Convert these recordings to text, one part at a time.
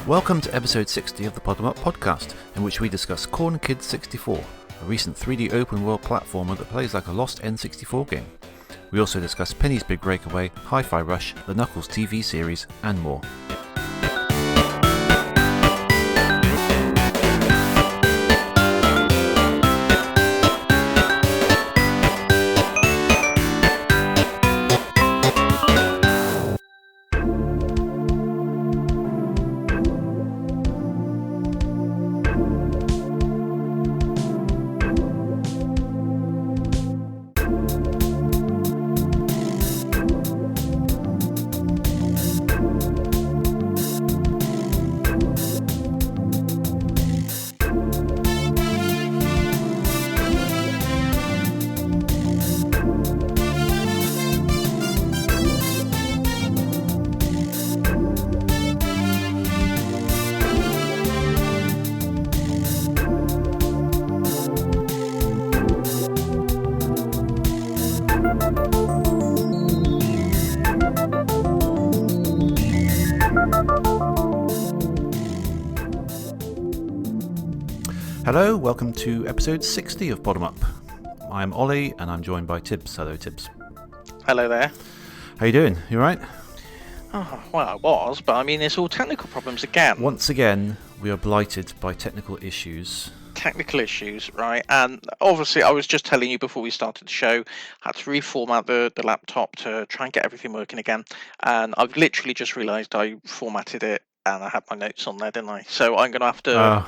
Welcome to episode 60 of the Podemup podcast, in which we discuss Corn Kidz 64, a recent 3D open world platformer that plays like a lost N64 game. We also discuss Penny's Big Breakaway, Hi-Fi Rush, the Knuckles TV series, and more. Hello, welcome to episode 60 of Podemup. I'm Ollie and I'm joined by Tibbs. Hello Tibbs. Hello there. How you doing? You alright? Oh, well, I was, but I mean, it's all technical problems again. Once again, we are blighted by technical issues. Technical issues, right? And obviously, I was just telling you before we started the show, I had to reformat the laptop to try and get everything working again. And I've literally just realised I formatted it and I had my notes on there, didn't I? So I'm going to have to...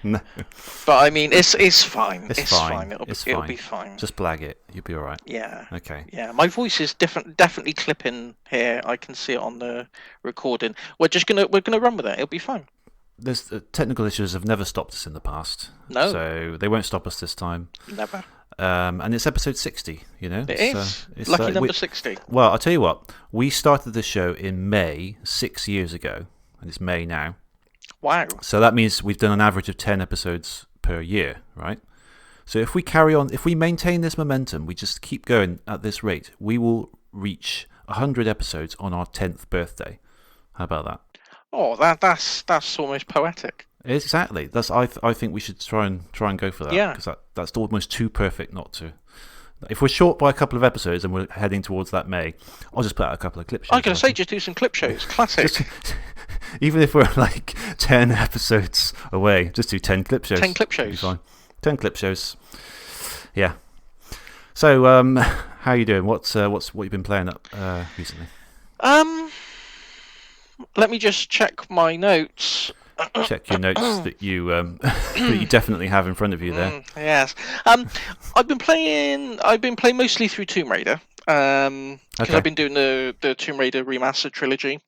No. But I mean, it's fine. It's fine. It'll be fine. Just blag it. You'll be alright. Yeah. Okay. Yeah, my voice is definitely clipping here. I can see it on the recording. We're gonna run with it. It'll be fine. There's technical issues have never stopped us in the past. No. So they won't stop us this time. Never. And it's episode 60, you know? It's lucky number 60. Well, I'll tell you what. We started the show in May 6 years ago. And it's May now. Wow. So that means we've done an average of 10 episodes per year, right? So if we carry on, if we maintain this momentum, we just keep going at this rate, we will reach 100 episodes on our 10th birthday. How about that? Oh, that's almost poetic. Exactly. I think we should try and go for that. Yeah. Because that's almost too perfect not to. If we're short by a couple of episodes and we're heading towards that May, I'll just put out a couple of clip shows. I was going to say, just do some clip shows. Classic. Even if we're like 10 episodes away, just do 10 clip shows. 10 clip shows. Fine. 10 clip shows. Yeah. So, how are you doing? What you've been playing up recently? Let me just check my notes. Check your notes that you that you definitely have in front of you there. Yes. I've been playing mostly through Tomb Raider. Because I've been doing the Tomb Raider remastered trilogy.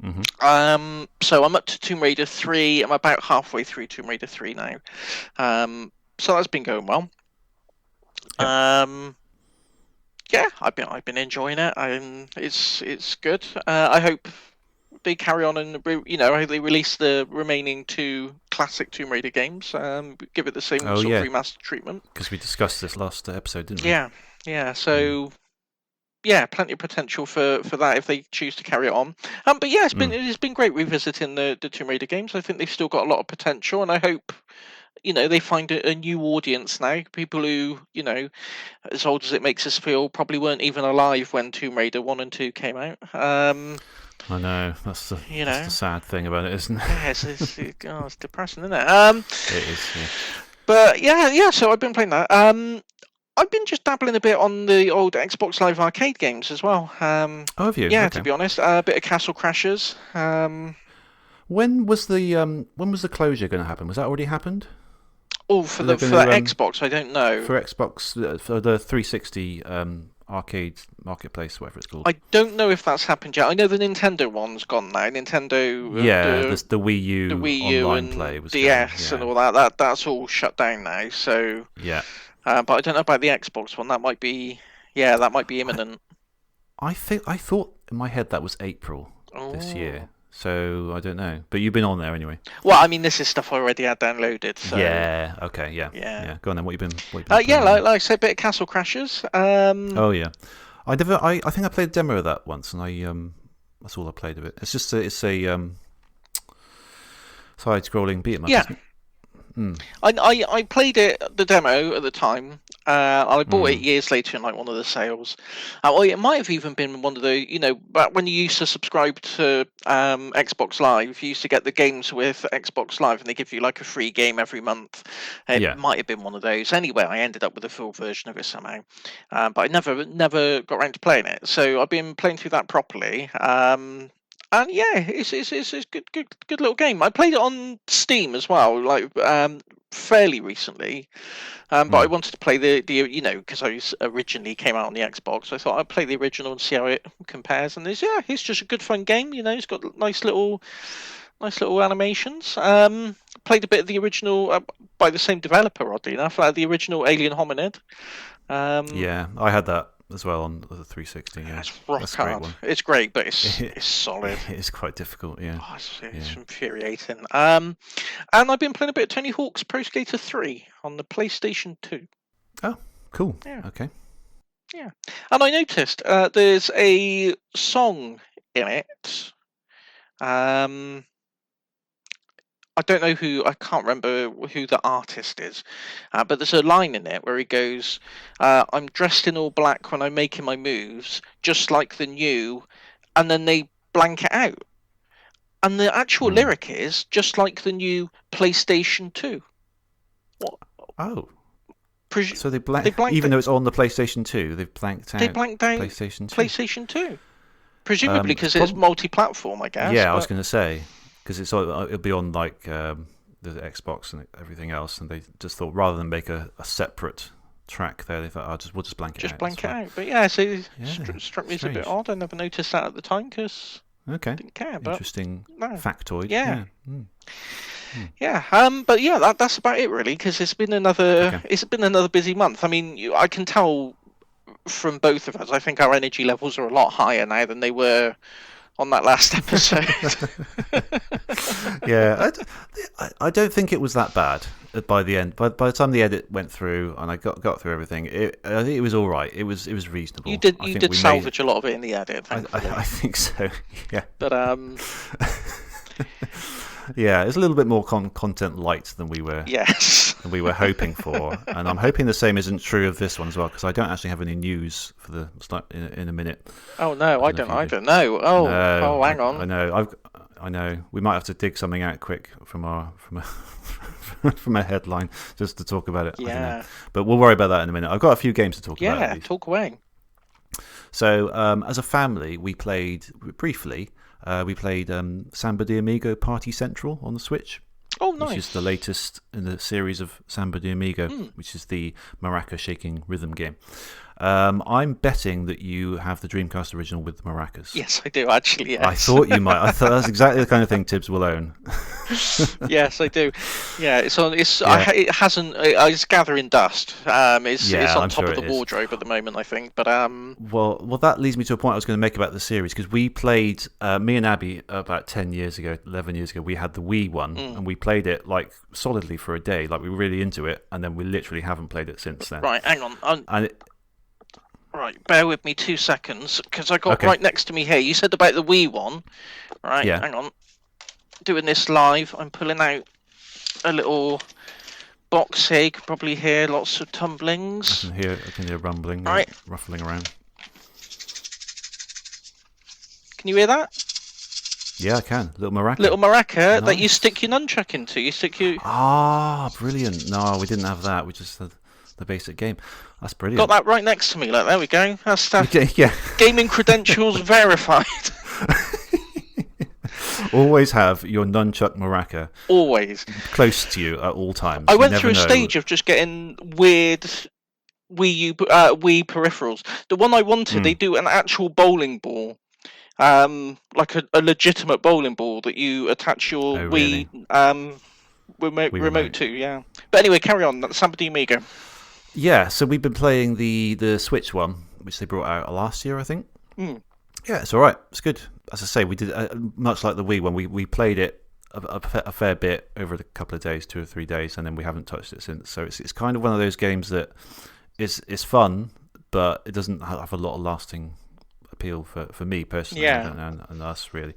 Mm-hmm. So I'm up to Tomb Raider 3. I'm about halfway through Tomb Raider 3 now. So that's been going well. Yeah, I've been enjoying it. It's good. I hope they carry on and I hope they release the remaining 2 classic Tomb Raider games. Give it the same sort of remastered treatment. Because we discussed this last episode, didn't we? Yeah. So. Yeah, plenty of potential for that if they choose to carry it on. But yeah, it's been great revisiting the Tomb Raider games. I think they've still got a lot of potential, and I hope they find a new audience now. People who as old as it makes us feel, probably weren't even alive when Tomb Raider 1 and 2 came out. I know that's the sad thing about it, isn't it? Yeah, it's depressing, isn't it? It is. Yeah. But yeah. So I've been playing that. I've been just dabbling a bit on the old Xbox Live Arcade games as well. Oh, have you? Yeah, okay. To be honest, a bit of Castle Crashers. When was the closure going to happen? Was that already happened? Oh, for Xbox, I don't know. For Xbox, for the 360 arcade marketplace, whatever it's called. I don't know if that's happened yet. I know the Nintendo one's gone now. Nintendo. The Wii U, the Wii U online and play was DS and all that. That's all shut down now. So. Yeah. But I don't know about the Xbox one. That might be imminent. I thought in my head that was April this year. So I don't know. But you've been on there anyway. Well, I mean, this is stuff I already had downloaded. So. Yeah. Okay. Yeah. Go on then. What you been? Like I said, a bit of Castle Crashers. Oh yeah. I think I played a demo of that once, and that's all I played of it. It's just it's a side-scrolling beat 'em up. Yeah. Isn't it? Mm. I played it, the demo at the time. I bought it years later in like one of the sales. Or it might have even been one of the, back when you used to subscribe to Xbox Live, you used to get the games with Xbox Live, and they give you like a free game every month. It might have been one of those. Anyway, I ended up with a full version of it somehow, but I never got around to playing it. So I've been playing through that properly. And yeah, it's a good little game. I played it on Steam as well, like fairly recently. But I wanted to play the because I originally came out on the Xbox. I thought I'd play the original and see how it compares. And it's just a good fun game. It's got nice little animations. Played a bit of the original by the same developer, oddly enough, the original Alien Hominid. Yeah, I had that as well on the 360. Yeah, it's rock hard. It's great, but it's solid. It's quite difficult. Yeah, it's infuriating. And I've been playing a bit of Tony Hawk's Pro Skater 3 on the PlayStation 2. Oh, cool. Yeah. Okay. Yeah, and I noticed there's a song in it. I don't know I can't remember who the artist is, but there's a line in it where he goes, I'm dressed in all black when I'm making my moves, just like the new, and then they blank it out. And the actual lyric is, just like the new PlayStation 2. What? Oh. So they blanked even though it's on the PlayStation 2, they've blanked out PlayStation 2. PlayStation 2. Presumably because it's multi-platform, I guess. Yeah, I was going to say. Because it'll be on like the Xbox and everything else, and they just thought rather than make a separate track there, they thought, we'll just blank it out. Just blank it out. But yeah, so it struck me as a bit odd. I never noticed that at the time because I didn't care. But interesting factoid. Yeah. Yeah. But yeah, that's about it really, because it's been another busy month. I mean, I can tell from both of us. I think our energy levels are a lot higher now than they were on that last episode. Yeah, I don't think it was that bad by the end. By the time the edit went through and I got through everything, I think it was all right. It was reasonable. You did salvage a lot of it in the edit. I think so. Yeah. But yeah, it's a little bit more content light than we were. Yes. Than we were hoping for, and I'm hoping the same isn't true of this one as well, because I don't actually have any news for the in a minute. Oh no, I don't know. Oh, hang on. I know. We might have to dig something out quick from a headline just to talk about it. Yeah. But we'll worry about that in a minute. I've got a few games to talk about. Yeah, talk away. So, as a family, we played briefly. We played Samba de Amigo Party Central on the Switch. Oh, nice. Which is the latest in the series of Samba de Amigo, which is the maraca shaking rhythm game. I'm betting that you have the Dreamcast original with the maracas. Yes, I do, actually, yes. I thought you might. I thought that's exactly the kind of thing Tibbs will own. Yes, I do. Yeah, it's on. It hasn't. It's gathering dust. It's on top of the wardrobe at the moment, I think. But Well, that leads me to a point I was going to make about the series, because we played me and Abby about 11 years ago. We had the Wii one, and we played it like solidly for a day. Like we were really into it, and then we literally haven't played it since then. Right, hang on. Right, bear with me 2 seconds, because I got right next to me here. You said about the Wii one. Right, hang on. Doing this live, I'm pulling out a little box here. You can probably hear lots of tumblings. I can hear rumbling, ruffling around. Can you hear that? Yeah, I can. Little maraca. Nice. That you stick your nunchuck into. Brilliant. No, we didn't have that. We just had the basic game. That's brilliant. Got that right next to me. Like, there we go. That's gaming credentials verified. Always have your nunchuck maraca. Always. Close to you at all times. I went through a stage of just getting weird Wii peripherals. The one I wanted, they do an actual bowling ball. Like a legitimate bowling ball that you attach your Wii remote to, yeah. But anyway, carry on. That's Samba de Amigo. Yeah, so we've been playing the Switch one, which they brought out last year, I think. Yeah, it's all right. It's good. As I say, we did much like the Wii one. We played it a fair bit over a couple of days, 2 or 3 days, and then we haven't touched it since. So it's kind of one of those games that is fun, but it doesn't have a lot of lasting appeal for me personally. Yeah. I don't know, and us really.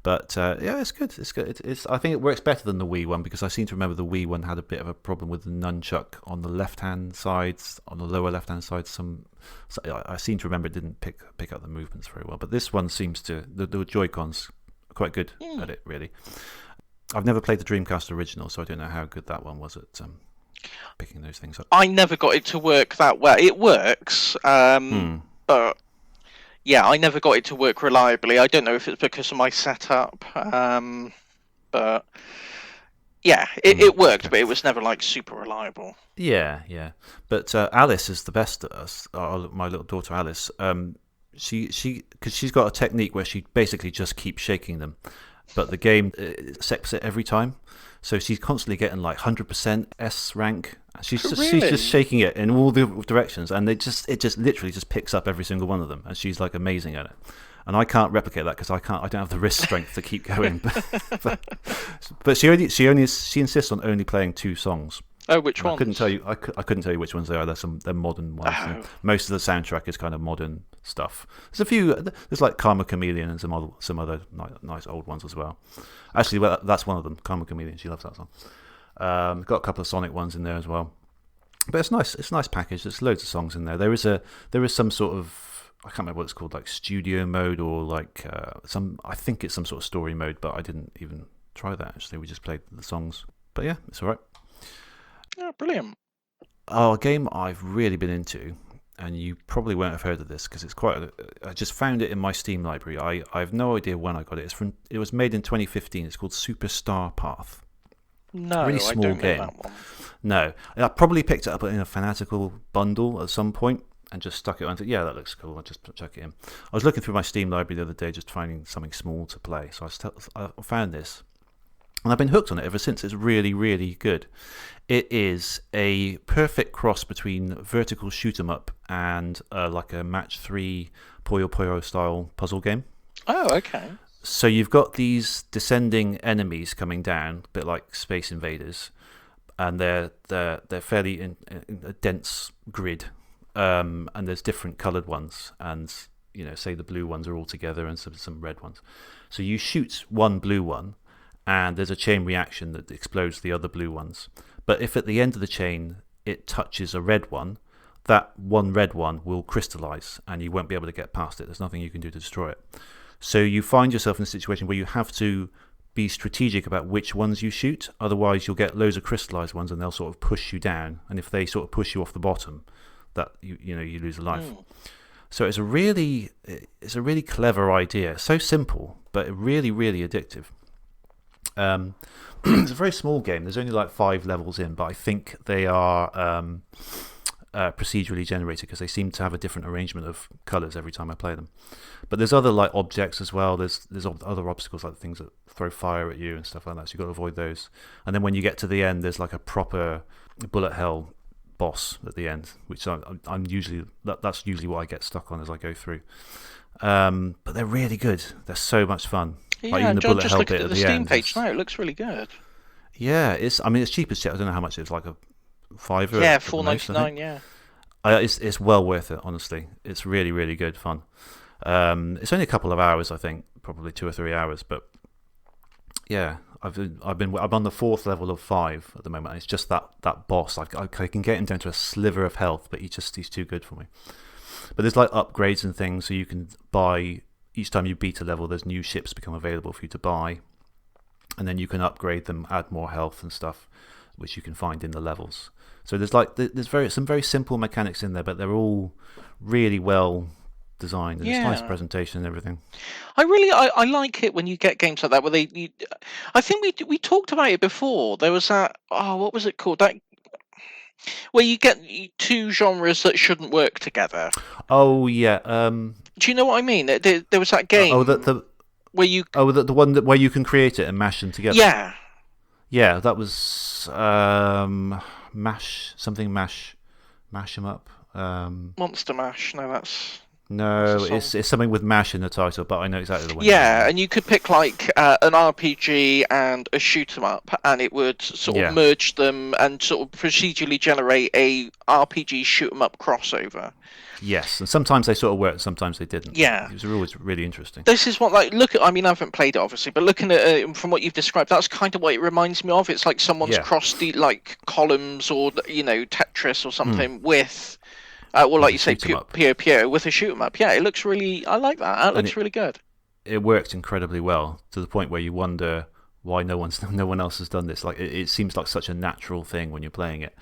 But yeah, it's good. It's good. I think it works better than the Wii one because I seem to remember the Wii one had a bit of a problem with the nunchuck on the left-hand side, on the lower left-hand side. I seem to remember it didn't pick up the movements very well. But this one seems to the Joy-Cons are quite good at it really. I've never played the Dreamcast original, so I don't know how good that one was at picking those things up. I never got it to work that well. It works, but yeah, I never got it to work reliably. I don't know if it's because of my setup, but yeah, it worked, but it was never like super reliable. Yeah. But Alice is the best at us. My little daughter Alice. Because she's got a technique where she basically just keeps shaking them, but the game accepts it every time. So she's constantly getting like 100% S rank. She's just shaking it in all the directions, and it just literally just picks up every single one of them, and she's like amazing at it. And I can't replicate that because I don't have the wrist strength to keep going. but she insists on only playing 2 songs. Oh, which ones? I couldn't tell you. I couldn't tell you which ones they are. They're modern ones. Oh. Most of the soundtrack is kind of modern stuff. There's a few. There's like Karma Chameleon and some other nice old ones as well. Actually, well, that's one of them. Karma Chameleon. She loves that song. Got a couple of Sonic ones in there as well. But it's nice. It's a nice package. There's loads of songs in there. There is some sort of, I can't remember what it's called, like studio mode or like I think it's some sort of story mode, but I didn't even try that actually. We just played the songs. But yeah, it's all right. Oh, brilliant. A game I've really been into, and you probably won't have heard of this because it's I just found it in my Steam library. I have no idea when I got it. It was made in 2015. It's called Superstar Path. No, really small I don't game. know that one. No, I probably picked it up in a Fanatical bundle at some point and just stuck it on. Yeah, that looks cool. I'll just chuck it in. I was looking through my Steam library the other day, just finding something small to play. So I found this, and I've been hooked on it ever since. It's really, really good. It is a perfect cross between vertical shoot 'em up and like a match 3 Puyo Puyo style puzzle game. Oh, okay. So you've got these descending enemies coming down, a bit like Space Invaders, and they're fairly in a dense grid, and there's different coloured ones, and say the blue ones are all together and some red ones. So you shoot one blue one, and there's a chain reaction that explodes the other blue ones. But if at the end of the chain it touches a red one, that one red one will crystallize, and you won't be able to get past it. There's nothing you can do to destroy it. So you find yourself in a situation where you have to be strategic about which ones you shoot. Otherwise, you'll get loads of crystallized ones, and they'll sort of push you down. And if they sort of push you off the bottom, that you lose a life. So it's a really clever idea. So simple, but really, really addictive. It's a very small game. There's only like 5 levels in, but I think they are procedurally generated because they seem to have a different arrangement of colours every time I play them. But there's other like objects as well. There's other obstacles like things that throw fire at you and stuff like that. So you've got to avoid those. And then when you get to the end, there's like a proper bullet hell boss at the end, which I'm usually that's usually what I get stuck on as I go through. But they're really good. They're so much fun. Yeah, like even the John, bullet just hell looking bit at the the Steam end page now, it looks really good. Yeah, it's cheap as shit. I don't know how much it's like a $5. Yeah, $4.99. Yeah. It's well worth it. Honestly, it's really, really good fun. It's only a couple of hours, I think, probably 2 or 3 hours. But yeah, I'm on the 4th level of 5 at the moment. And it's just that boss. I can get him down to a sliver of health, but he's too good for me. But there's like upgrades and things, so you can buy each time you beat a level. There's new ships become available for you to buy, and then you can upgrade them, add more health and stuff, which you can find in the levels. So there's some very simple mechanics in there, but they're all really well designed, and it's nice presentation and everything. I like it when you get games like that where I think we talked about it before. There was that what was it called? That where you get 2 genres that shouldn't work together. Oh yeah. Do you know what I mean? There was that game. Where you the one where you can create it and mash them together. Yeah. Yeah, that was mash them up. Monster Mash. No, that's No, it's something with MASH in the title, but I know exactly the one. Yeah, and you could pick like an RPG and a shoot 'em up, and it would sort of merge them and sort of procedurally generate a RPG shoot 'em up crossover. Yes, and sometimes they sort of worked, sometimes they didn't. Yeah, it was always really interesting. This is what I mean, I haven't played it obviously, but looking at it from what you've described, that's kind of what it reminds me of. It's like someone's crossed the like columns or Tetris or something with. Well, like you say, Pio with a shoot 'em up. Yeah, it looks really. I like that. That looks really good. It works incredibly well to the point where you wonder why no one else has done this. Like it seems like such a natural thing when you're playing it.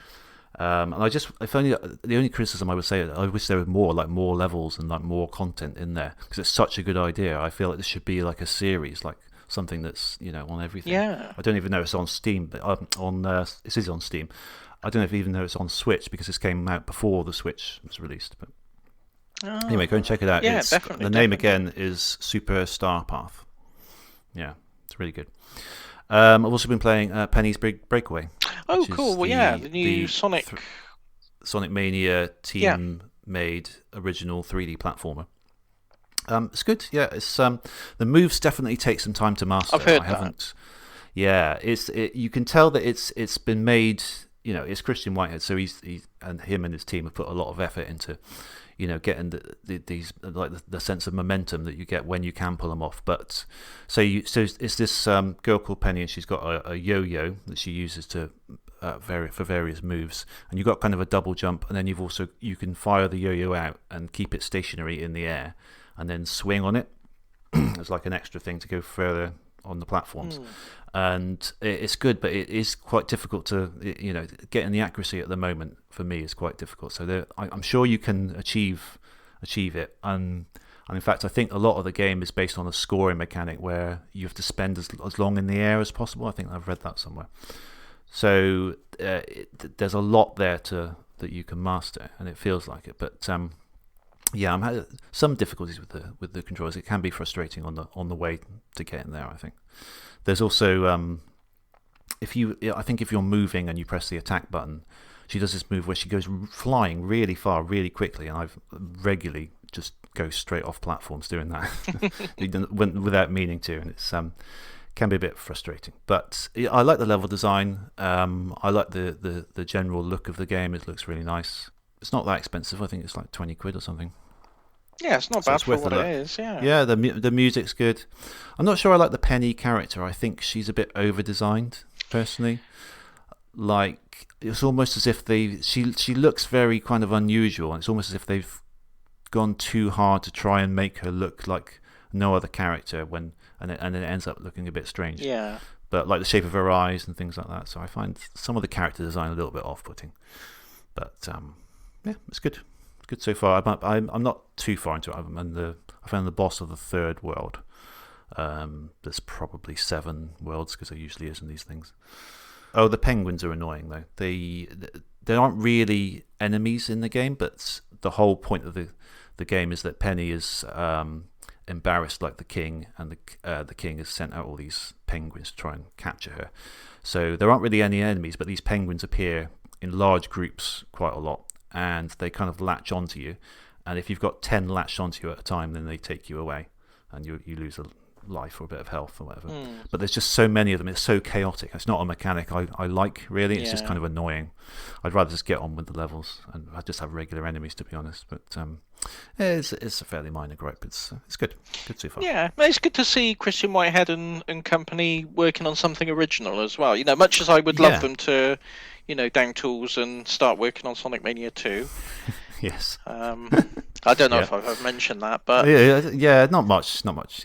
And the only criticism I would say, I wish there were more levels and like more content in there, because it's such a good idea. I feel like this should be like a series, like something that's on everything. Yeah. I don't even know it's on Steam, but it is on Steam. I don't even know it's on Switch because this came out before the Switch was released. But anyway, go and check it out. Yeah, definitely. The name again is Super Star Path. Yeah, it's really good. I've also been playing Penny's Big Breakaway. Oh, cool! The new Sonic Mania team-made original 3D platformer. It's good. Yeah, it's the moves definitely take some time to master. I've heard that. Yeah, you can tell that it's been made. It's Christian Whitehead, so he and his team have put a lot of effort into, getting these like the sense of momentum that you get when you can pull them off. But so it's this girl called Penny, and she's got a yo-yo that she uses to for various moves, and you've got kind of a double jump, and then you can fire the yo-yo out and keep it stationary in the air, and then swing on it as like an extra thing to go further on the platforms. And it's good, but it is quite difficult to getting the accuracy at the moment for me is quite difficult. So I'm sure you can achieve it, and in fact I think a lot of the game is based on a scoring mechanic where you have to spend as long in the air as possible. I think I've read that somewhere. So there's a lot there that you can master, and it feels like it. But I'm having some difficulties with the controls. It can be frustrating on the way to getting there, I think. There's also if you're moving and you press the attack button, she does this move where she goes flying really far, really quickly, and I've regularly just go straight off platforms doing that without meaning to, and it's can be a bit frustrating. But I like the level design. I like the general look of the game. It looks really nice. It's not that expensive. I think it's like 20 quid or something. Yeah, it's not bad for what it is. Yeah, the music's good. I'm not sure I like the Penny character. I think she's a bit over designed, personally. Like it's almost as if she looks very kind of unusual, and it's almost as if they've gone too hard to try and make her look like no other character and it ends up looking a bit strange. Yeah. But like the shape of her eyes and things like that. So I find some of the character design a little bit off-putting. But yeah, it's good. Good so far. I'm not too far into it. I found the boss of the third world. There's probably 7 worlds because there usually is in these things. Oh, the penguins are annoying though. They aren't really enemies in the game, but the whole point of the game is that Penny is embarrassed like the king, and the king has sent out all these penguins to try and capture her. So there aren't really any enemies, but these penguins appear in large groups quite a lot, and they kind of latch onto you, and if you've got 10 latched onto you at a time, then they take you away, and you lose a life or a bit of health or whatever. But there's just so many of them. It's so chaotic. It's not a mechanic I like, really. It's just kind of annoying. I'd rather just get on with the levels, and I just have regular enemies, to be honest. But it's a fairly minor gripe. It's good so far. Yeah, it's good to see Christian Whitehead and company working on something original as well. Much as I would love them to down tools and start working on Sonic Mania 2. Yes. I don't know if I've mentioned that, but yeah, not much.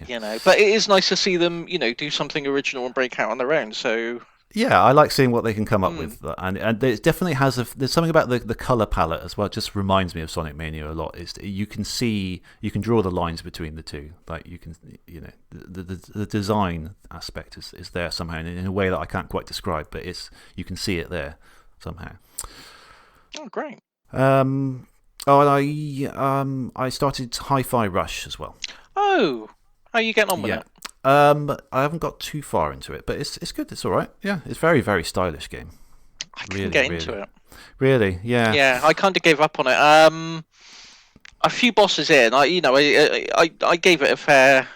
Yeah. But it is nice to see them, do something original and break out on their own. So yeah, I like seeing what they can come up with, and it definitely has there's something about the color palette as well. It just reminds me of Sonic Mania a lot. Is you can draw the lines between the two, like you can the design aspect is there somehow in a way that I can't quite describe, but you can see it there somehow. Oh, great. And I started Hi-Fi Rush as well. Oh, how are you getting on with it? I haven't got too far into it, but it's good. It's all right. Yeah, it's very, very stylish game. I couldn't get into it. Really? Yeah. Yeah, I kind of gave up on it. a few bosses in, I gave it a fair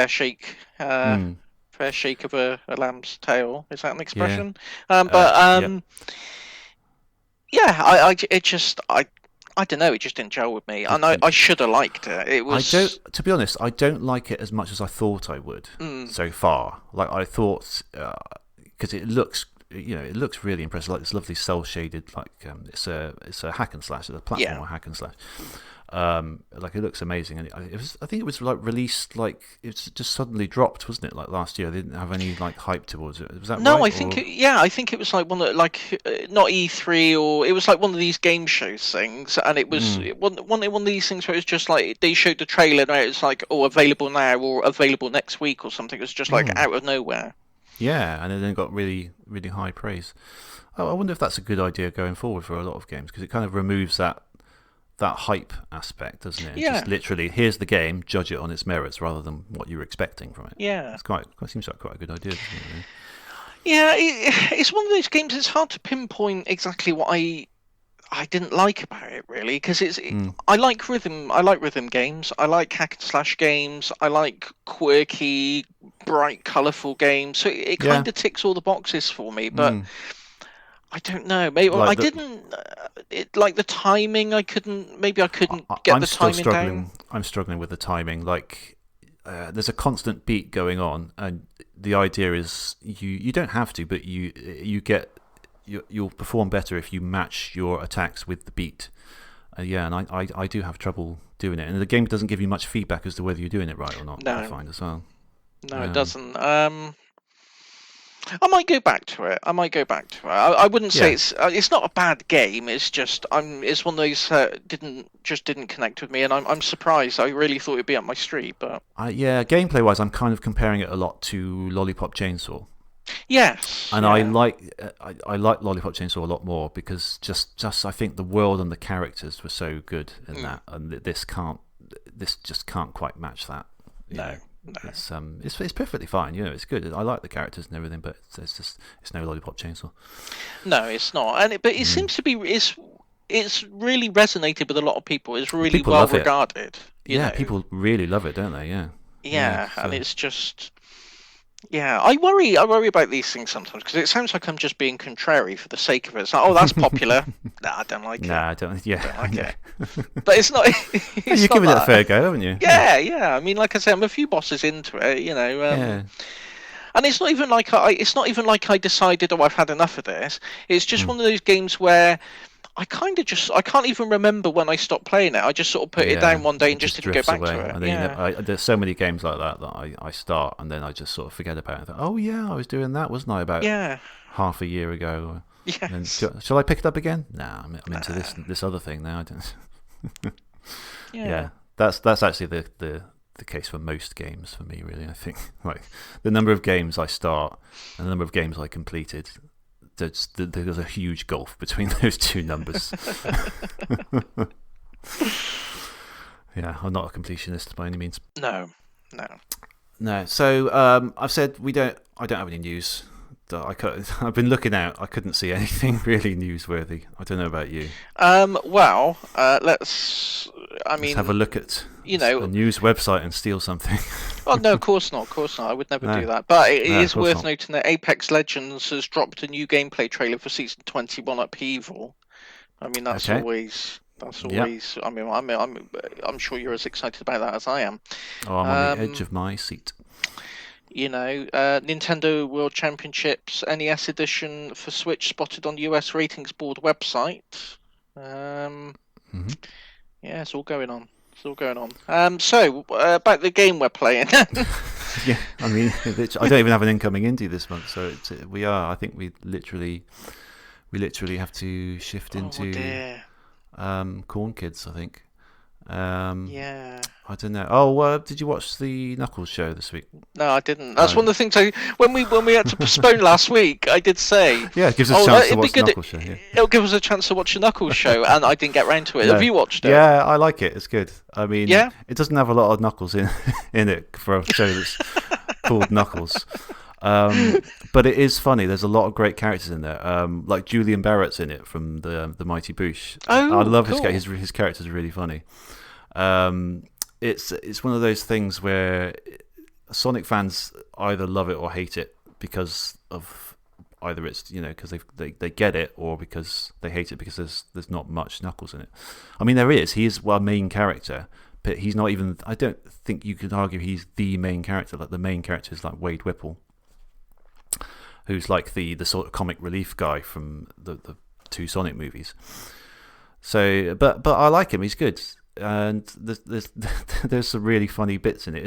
shake. Fair shake of a lamb's tail. Is that an expression? Yeah. Yeah, I don't know. It just didn't gel with me, and I should have liked it. It was. To be honest, I don't like it as much as I thought I would so far. Like I thought, because it looks, it looks really impressive. Like this lovely cell shaded, like it's a hack and slash, it's a platform hack and slash. Like it looks amazing, and I think it was like released, like it's just suddenly dropped, wasn't it? Like last year, they didn't have any like hype towards it. Was that No, right? I think it was like one that not E3, or it was like one of these game shows things, and it was one of these things where it was just like they showed the trailer and it's like, oh, available now or available next week or something. It was just like out of nowhere. Yeah, and then it got really really high praise. I wonder if that's a good idea going forward for a lot of games, because it kind of removes that hype aspect, doesn't it? Yeah. Just literally, here's the game, judge it on its merits rather than what you're expecting from it. Yeah. It seems like quite a good idea, doesn't it? Really? Yeah, it's one of those games. It's hard to pinpoint exactly what I didn't like about it, really, because I like rhythm. I like rhythm games. I like hack and slash games. I like quirky, bright, colourful games. So it kind of ticks all the boxes for me, but. I don't know. Maybe I didn't like the timing. I couldn't get the timing down. I'm struggling with the timing. Like, there's a constant beat going on, and the idea is you don't have to, but you'll perform better if you match your attacks with the beat. And I do have trouble doing it, and the game doesn't give you much feedback as to whether you're doing it right or not. No. I find as well. No, it doesn't. I might go back to it. I wouldn't say it's not a bad game. It's just it's one of those didn't connect with me, and I'm surprised. I really thought it'd be up my street, but gameplay wise, I'm kind of comparing it a lot to Lollipop Chainsaw. Yes, and I like Lollipop Chainsaw a lot more, because just I think the world and the characters were so good in that, and this just can't quite match that. No. It's perfectly fine, it's good. I like the characters and everything, but it's no Lollipop Chainsaw. No, it's not. But it seems to be it's really resonated with a lot of people. It's really well regarded. People really love it, don't they? Yeah, and it's just. Yeah, I worry about these things sometimes, because it sounds like I'm just being contrary for the sake of it. It's like, oh, that's popular. Nah, I don't like it. Nah, I don't. Yeah, don't like it. But it's not. You're giving it a fair go, haven't you? Yeah. I mean, like I said, I'm a few bosses into it, And it's not even like I decided, oh, I've had enough of this. It's just one of those games where I can't even remember when I stopped playing it. I just sort of put it down one day and just didn't go back to it. And then there's so many games like that I start, and then I just sort of forget about it. Oh yeah, I was doing that, wasn't I, about half a year ago? Yes. Shall I pick it up again? Nah, I'm into this other thing now. I don't. Yeah, that's actually the case for most games for me, really. I think like the number of games I start and the number of games I completed. There's a huge gulf between those two numbers. Yeah, I'm not a completionist by any means. No. So I've said I don't have any news. I've been looking out. I couldn't see anything really newsworthy. I don't know about you. Let's have a look at a news website and steal something. Oh no, of course not. I would never do that. But it is worth noting that Apex Legends has dropped a new gameplay trailer for season 21 Upheaval. I mean, that's always. Yep. I mean, I'm sure you're as excited about that as I am. Oh, I'm on the edge of my seat. Nintendo World Championships NES edition for Switch spotted on US Ratings Board website. Yeah, it's all going on. So about the game we're playing. Yeah, I mean, I don't even have an incoming indie this month, so we are. I think we literally have to shift into Corn Kidz, I think. Yeah. I don't know. Oh, did you watch the Knuckles show this week? No, I didn't. That's one of the things when we had to postpone last week, I did say. Yeah, it gives us a chance to watch the Knuckles show. Yeah. It'll give us a chance to watch the Knuckles show, and I didn't get round to it. No. Have you watched it? Yeah, I like it. It's good. I mean, it doesn't have a lot of Knuckles in it for a show that's called Knuckles. But it is funny. There's a lot of great characters in there. Like Julian Barrett's in it from the Mighty Boosh. Oh, I love cool. his characters are really funny. It's one of those things where Sonic fans either love it or hate it because of either it's because they get it, or because they hate it because there's not much Knuckles in it. I mean, he is a main character, but he's not even. I don't think you could argue he's the main character. Like the main character is like Wade Whipple, who's like the sort of comic relief guy from the two Sonic movies. So, but I like him. He's good, and there's some really funny bits in it.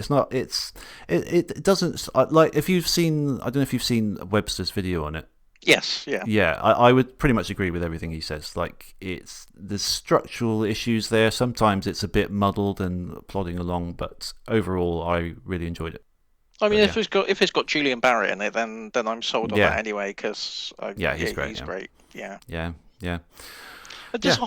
It doesn't like if you've seen. I don't know if you've seen Webster's video on it. Yes, yeah. Yeah, I would pretty much agree with everything he says. Like there's structural issues there. Sometimes it's a bit muddled and plodding along, but overall, I really enjoyed it. I mean, if it's got Julian Barrett in it, then I'm sold on that anyway. Because he's great. He's great. Yeah. Yeah. There's a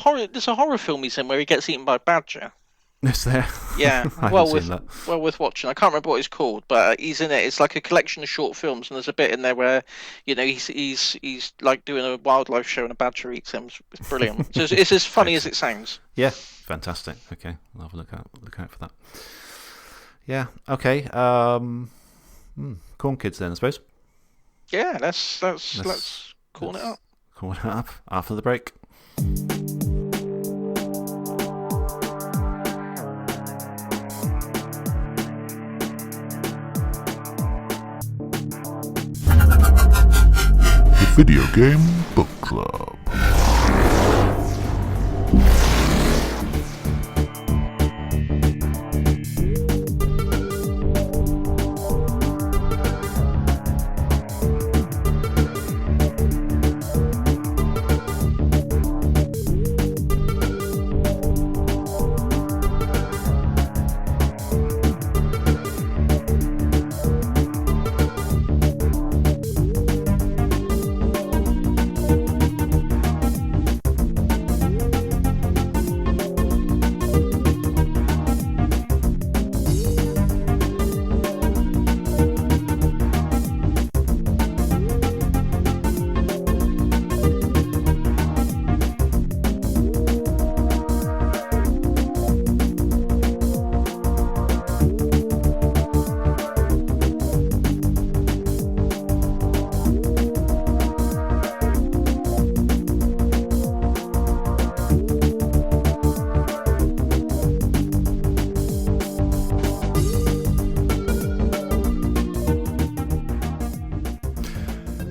horror film he's in where he gets eaten by a badger. Is there? Yeah. Worth watching. I can't remember what it's called, but he's in it. It's like a collection of short films, and there's a bit in there where he's like doing a wildlife show and a badger eats him. It's brilliant. So it's as funny as it sounds. Yeah. Fantastic. Okay, I'll have a look out for that. Yeah. Okay. Corn Kidz then, I suppose. Yeah. Let's corn it up. Corn it up after the break. The Video Game Book Club.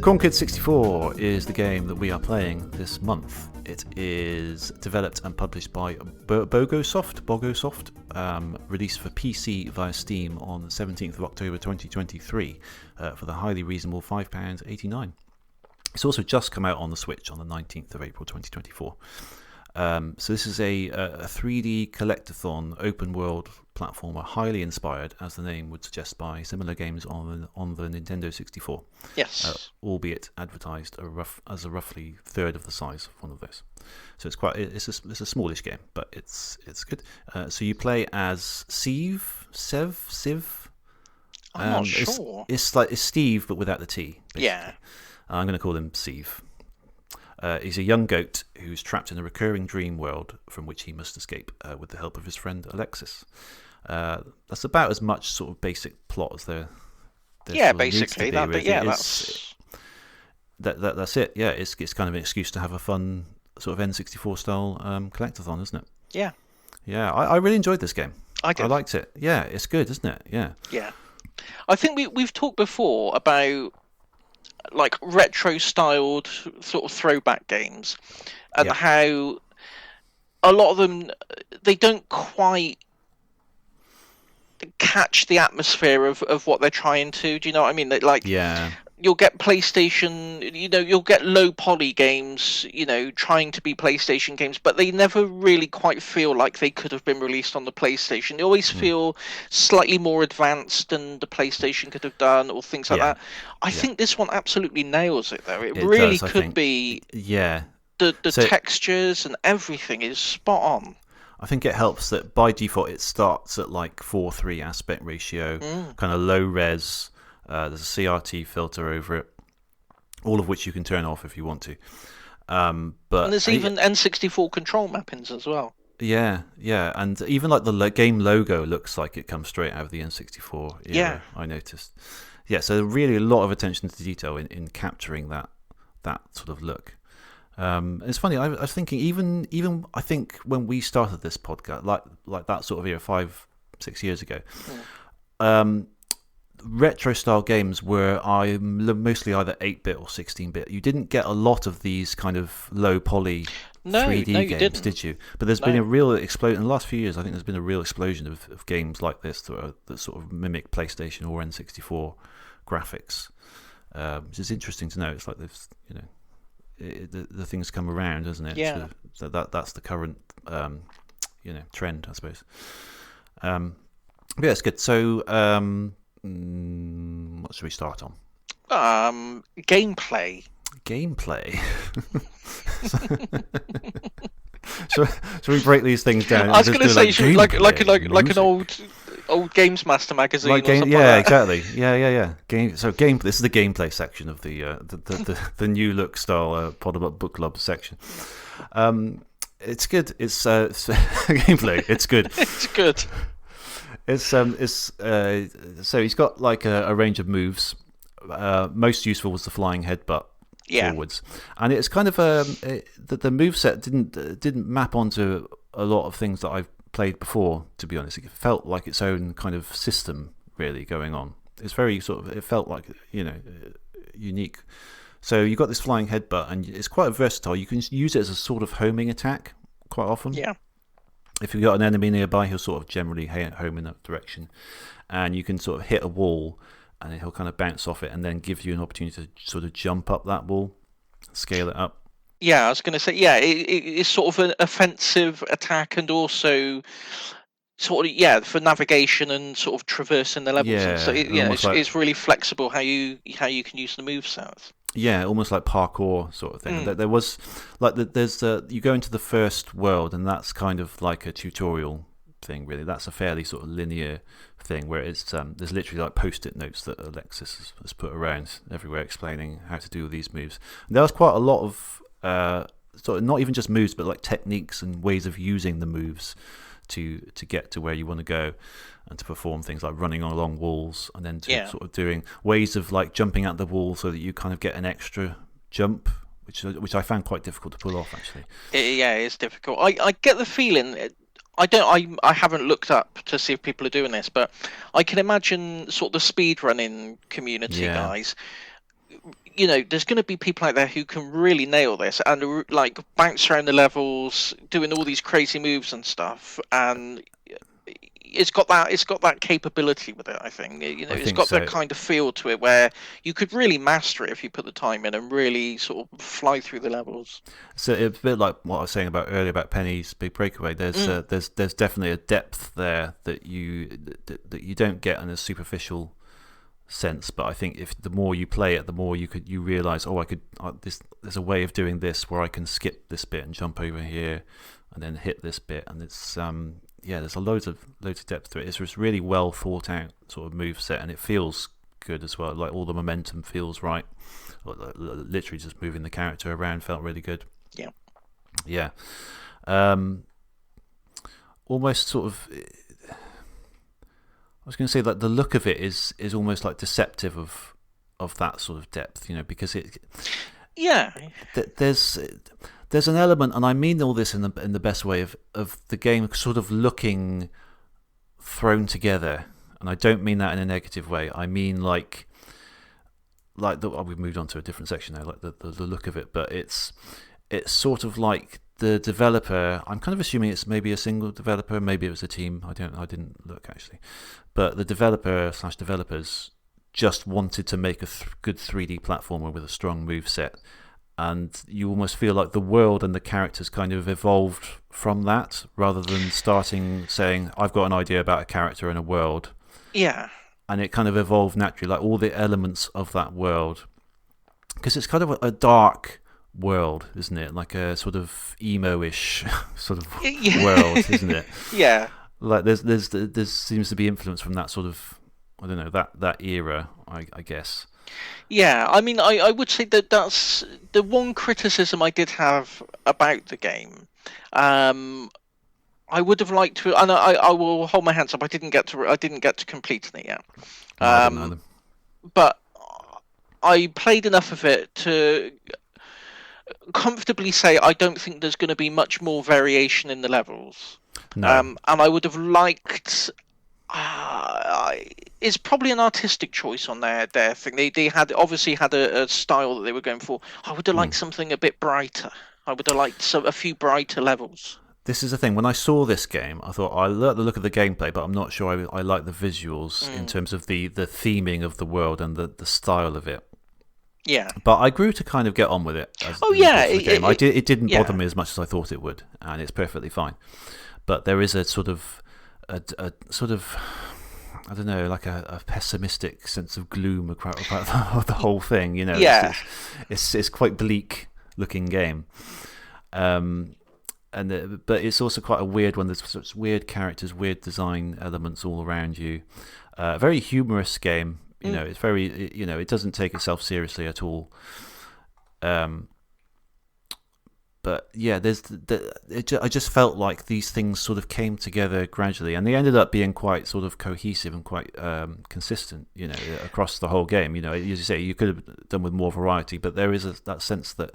Corn Kidz 64 is the game that we are playing this month. It is developed and published by Bogosoft, released for PC via Steam on the 17th of October 2023 for the highly reasonable £5.89. It's also just come out on the Switch on the 19th of April 2024. So this is a 3D collect-a-thon open world platformer, highly inspired, as the name would suggest, by similar games on the Nintendo 64. Yes. Albeit advertised as a roughly third of the size of one of those. So it's a smallish game, but it's good. So you play as Civ. I'm not sure. It's Steve, but without the T. Basically. Yeah. I'm going to call him Civ. He's a young goat who's trapped in a recurring dream world from which he must escape with the help of his friend Alexis. That's about as much sort of basic plot as there basically. That's it. Yeah, it's kind of an excuse to have a fun sort of N64 style collect-a-thon, isn't it? Yeah. Yeah, I really enjoyed this game. I did. I liked it. Yeah, it's good, isn't it? Yeah. Yeah. I think we've talked before about like retro-styled sort of throwback games, and how a lot of them, they don't quite catch the atmosphere of what they're trying to. Do you know what I mean? You'll get PlayStation, you'll get low poly games, trying to be PlayStation games, but they never really quite feel like they could have been released on the PlayStation. They always feel slightly more advanced than the PlayStation could have done, or things like that. I think this one absolutely nails it, though. It really could be. Yeah. The textures and everything is spot on. I think it helps that by default it starts at like 4:3 aspect ratio, kind of low res. There's a CRT filter over it, all of which you can turn off if you want to. And there's even N64 control mappings as well. Yeah, and even like the game logo looks like it comes straight out of the N64 era. Yeah. I noticed. Yeah, so really a lot of attention to detail in capturing that sort of look. It's funny. I was thinking even I think when we started this podcast, like that sort of era 5-6 years ago, retro style games were mostly either 8-bit or 16-bit. You didn't get a lot of these kind of low poly 3D games, did you? But there's been a real explosion in the last few years. I think there's been a real explosion of games like this that sort of mimic PlayStation or N64 graphics, which is interesting to know. It's like they've, the things come around, doesn't it? Yeah. So that's the current, trend, I suppose. Yeah, it's good. So, what should we start on? Gameplay. Should we break these things down? I was going to say, like an old Games Master magazine or something yeah, like that. Exactly. Yeah. This is the gameplay section of the new look style Podemup Book Club section. It's good. It's gameplay. It's good. It's good. So he's got like a range of moves. Most useful was the flying headbutt forwards, and it's kind of the moveset didn't map onto a lot of things that I've played before. To be honest, it felt like its own kind of system really going on. It's very it felt like unique. So you got this flying headbutt, and it's quite versatile. You can use it as a sort of homing attack quite often. Yeah. If you've got an enemy nearby, he'll sort of generally home in that direction, and you can sort of hit a wall, and he'll kind of bounce off it, and then give you an opportunity to sort of jump up that wall, scale it up. Yeah, I was going to say, it's sort of an offensive attack, and also sort of for navigation and sort of traversing the levels. Yeah, and so it's really flexible how you can use the movesets. Yeah, almost like parkour sort of thing. There was like you go into the first world, and that's kind of like a tutorial thing, really. That's a fairly sort of linear thing where it's there's literally like post-it notes that Alexis has put around everywhere explaining how to do these moves. And there was quite a lot of sort of not even just moves, but like techniques and ways of using the moves to get to where you want to go, and to perform things like running along walls, and then to sort of doing ways of like jumping at the wall so that you kind of get an extra jump, which I found quite difficult to pull off actually. It's difficult. I get the feeling. I haven't looked up to see if people are doing this, but I can imagine sort of the speedrunning community guys. There's going to be people out there who can really nail this and like bounce around the levels, doing all these crazy moves and stuff, and it's got that capability with it. I think it's got that kind of feel to it where you could really master it if you put the time in and really sort of fly through the levels. So it's a bit like what I was saying about earlier about Penny's Big Breakaway. There's definitely a depth there that you don't get in a superficial sense, but I think if the more you play it, the more you realize, there's a way of doing this where I can skip this bit and jump over here and then hit this bit, and it's there's a loads of depth to it. It's just really well thought out sort of move set, and it feels good as well. Like all the momentum feels right. Literally just moving the character around felt really good. Yeah. Almost sort of. I was going to say that the look of it is almost like deceptive of that sort of depth, because it. Yeah. There's an element, and I mean all this in the best way of the game sort of looking thrown together, and I don't mean that in a negative way. I mean we've moved on to a different section now, like the look of it, but it's sort of like the developer. I'm kind of assuming it's maybe a single developer, maybe it was a team. I didn't look actually, but the developers just wanted to make a good 3D platformer with a strong move set. And you almost feel like the world and the characters kind of evolved from that, rather than starting saying, I've got an idea about a character and a world. Yeah. And it kind of evolved naturally, like all the elements of that world. Because it's kind of a dark world, isn't it? Like a sort of emo-ish sort of world, isn't it? Yeah. Like there seems to be influence from that sort of, I don't know, that era, I guess. Yeah, I mean, I would say that's the one criticism I did have about the game. I would have liked to, and I will hold my hands up. I didn't get to completing it yet. No, I didn't either. But I played enough of it to comfortably say I don't think there's going to be much more variation in the levels. No. And I would have liked. It's probably an artistic choice on their thing. They had obviously had a style that they were going for. I would have liked something a bit brighter. I would have liked a few brighter levels. This is the thing. When I saw this game, I thought I like the look of the gameplay, but I'm not sure I like the visuals in terms of the theming of the world and the style of it. Yeah. But I grew to kind of get on with it. It didn't bother me as much as I thought it would, and it's perfectly fine. But there is a sort of I don't know, like a pessimistic sense of gloom about the whole thing. You know, yeah. It's quite bleak looking game. But it's also quite a weird one. There's such weird characters, weird design elements all around you. Very humorous game. You know, it's very. It doesn't take itself seriously at all. But yeah, I just felt like these things sort of came together gradually, and they ended up being quite sort of cohesive and quite consistent. You know, across the whole game. You know, as you say, you could have done with more variety, but there is that sense that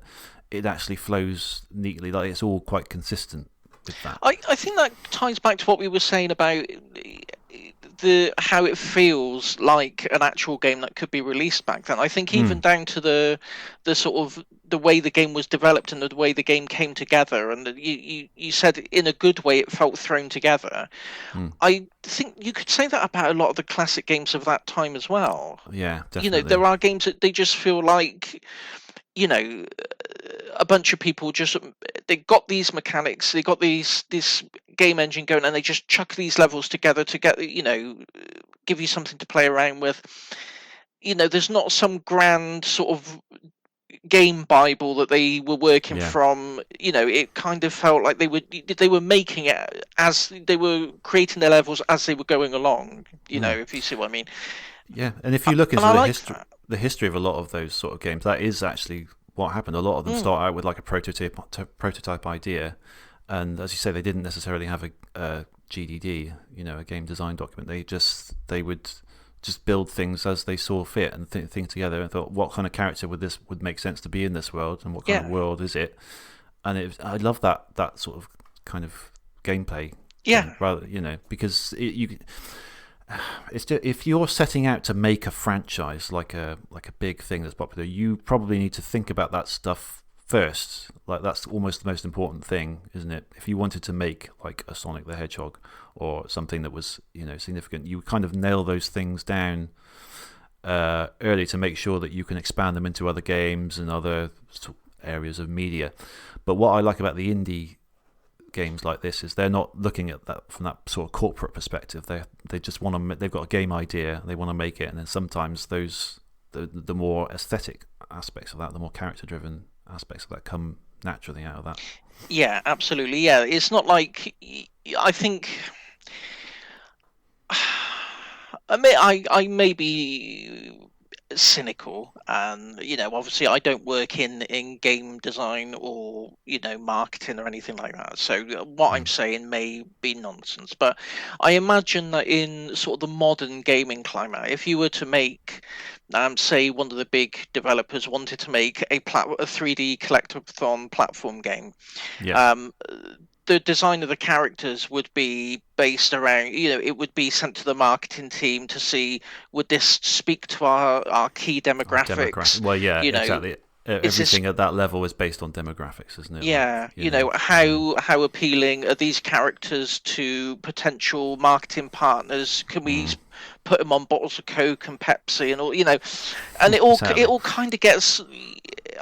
it actually flows neatly. Like it's all quite consistent with that. I think that ties back to what we were saying about how it feels like an actual game that could be released back then. I think even down to the sort of the way the game was developed and the way the game came together, and you said in a good way it felt thrown together. I think you could say that about a lot of the classic games of that time as well. Yeah, definitely. You know, there are games that they just feel like, you know, a bunch of people they got these mechanics, they got this game engine going, and they just chuck these levels together to get, you know, give you something to play around with. You know, there's not some grand sort of game bible that they were working from. You know, it kind of felt like they were making it as they were creating their levels as they were going along. You know, if you see what I mean. Yeah, and if you look into the history of a lot of those sort of games, that is actually what happened. A lot of them start out with like a prototype idea, and as you say, they didn't necessarily have a GDD, you know, a game design document. They would just build things as they saw fit and think together and thought, what kind of character would make sense to be in this world, and what kind of world is it? And I love that sort of kind of gameplay. Yeah, rather, you know, because it's just, if you're setting out to make a franchise like a big thing that's popular, you probably need to think about that stuff first. Like that's almost the most important thing, isn't it? If you wanted to make like a Sonic the Hedgehog or something that was, you know, significant, you kind of nail those things down early to make sure that you can expand them into other games and other areas of media. But what I like about the indie games like this is they're not looking at that from that sort of corporate perspective. They just want to. They've got a game idea, they want to make it, and then sometimes the more aesthetic aspects of that, the more character driven aspects of that come naturally out of that. Yeah, absolutely. Yeah, it's not like, I think. I may be cynical, and you know, obviously I don't work in game design or, you know, marketing or anything like that, so what I'm saying may be nonsense, but I imagine that in sort of the modern gaming climate, if you were to make say one of the big developers wanted to make a 3D collect-a-thon platform game, the design of the characters would be based around, you know, it would be sent to the marketing team to see, would this speak to our key demographics? Well, yeah, you know, exactly. Everything at that level is based on demographics, isn't it? Yeah, like, you know, how appealing are these characters to potential marketing partners? Can we put them on bottles of Coke and Pepsi and all, you know? And it all kind of gets,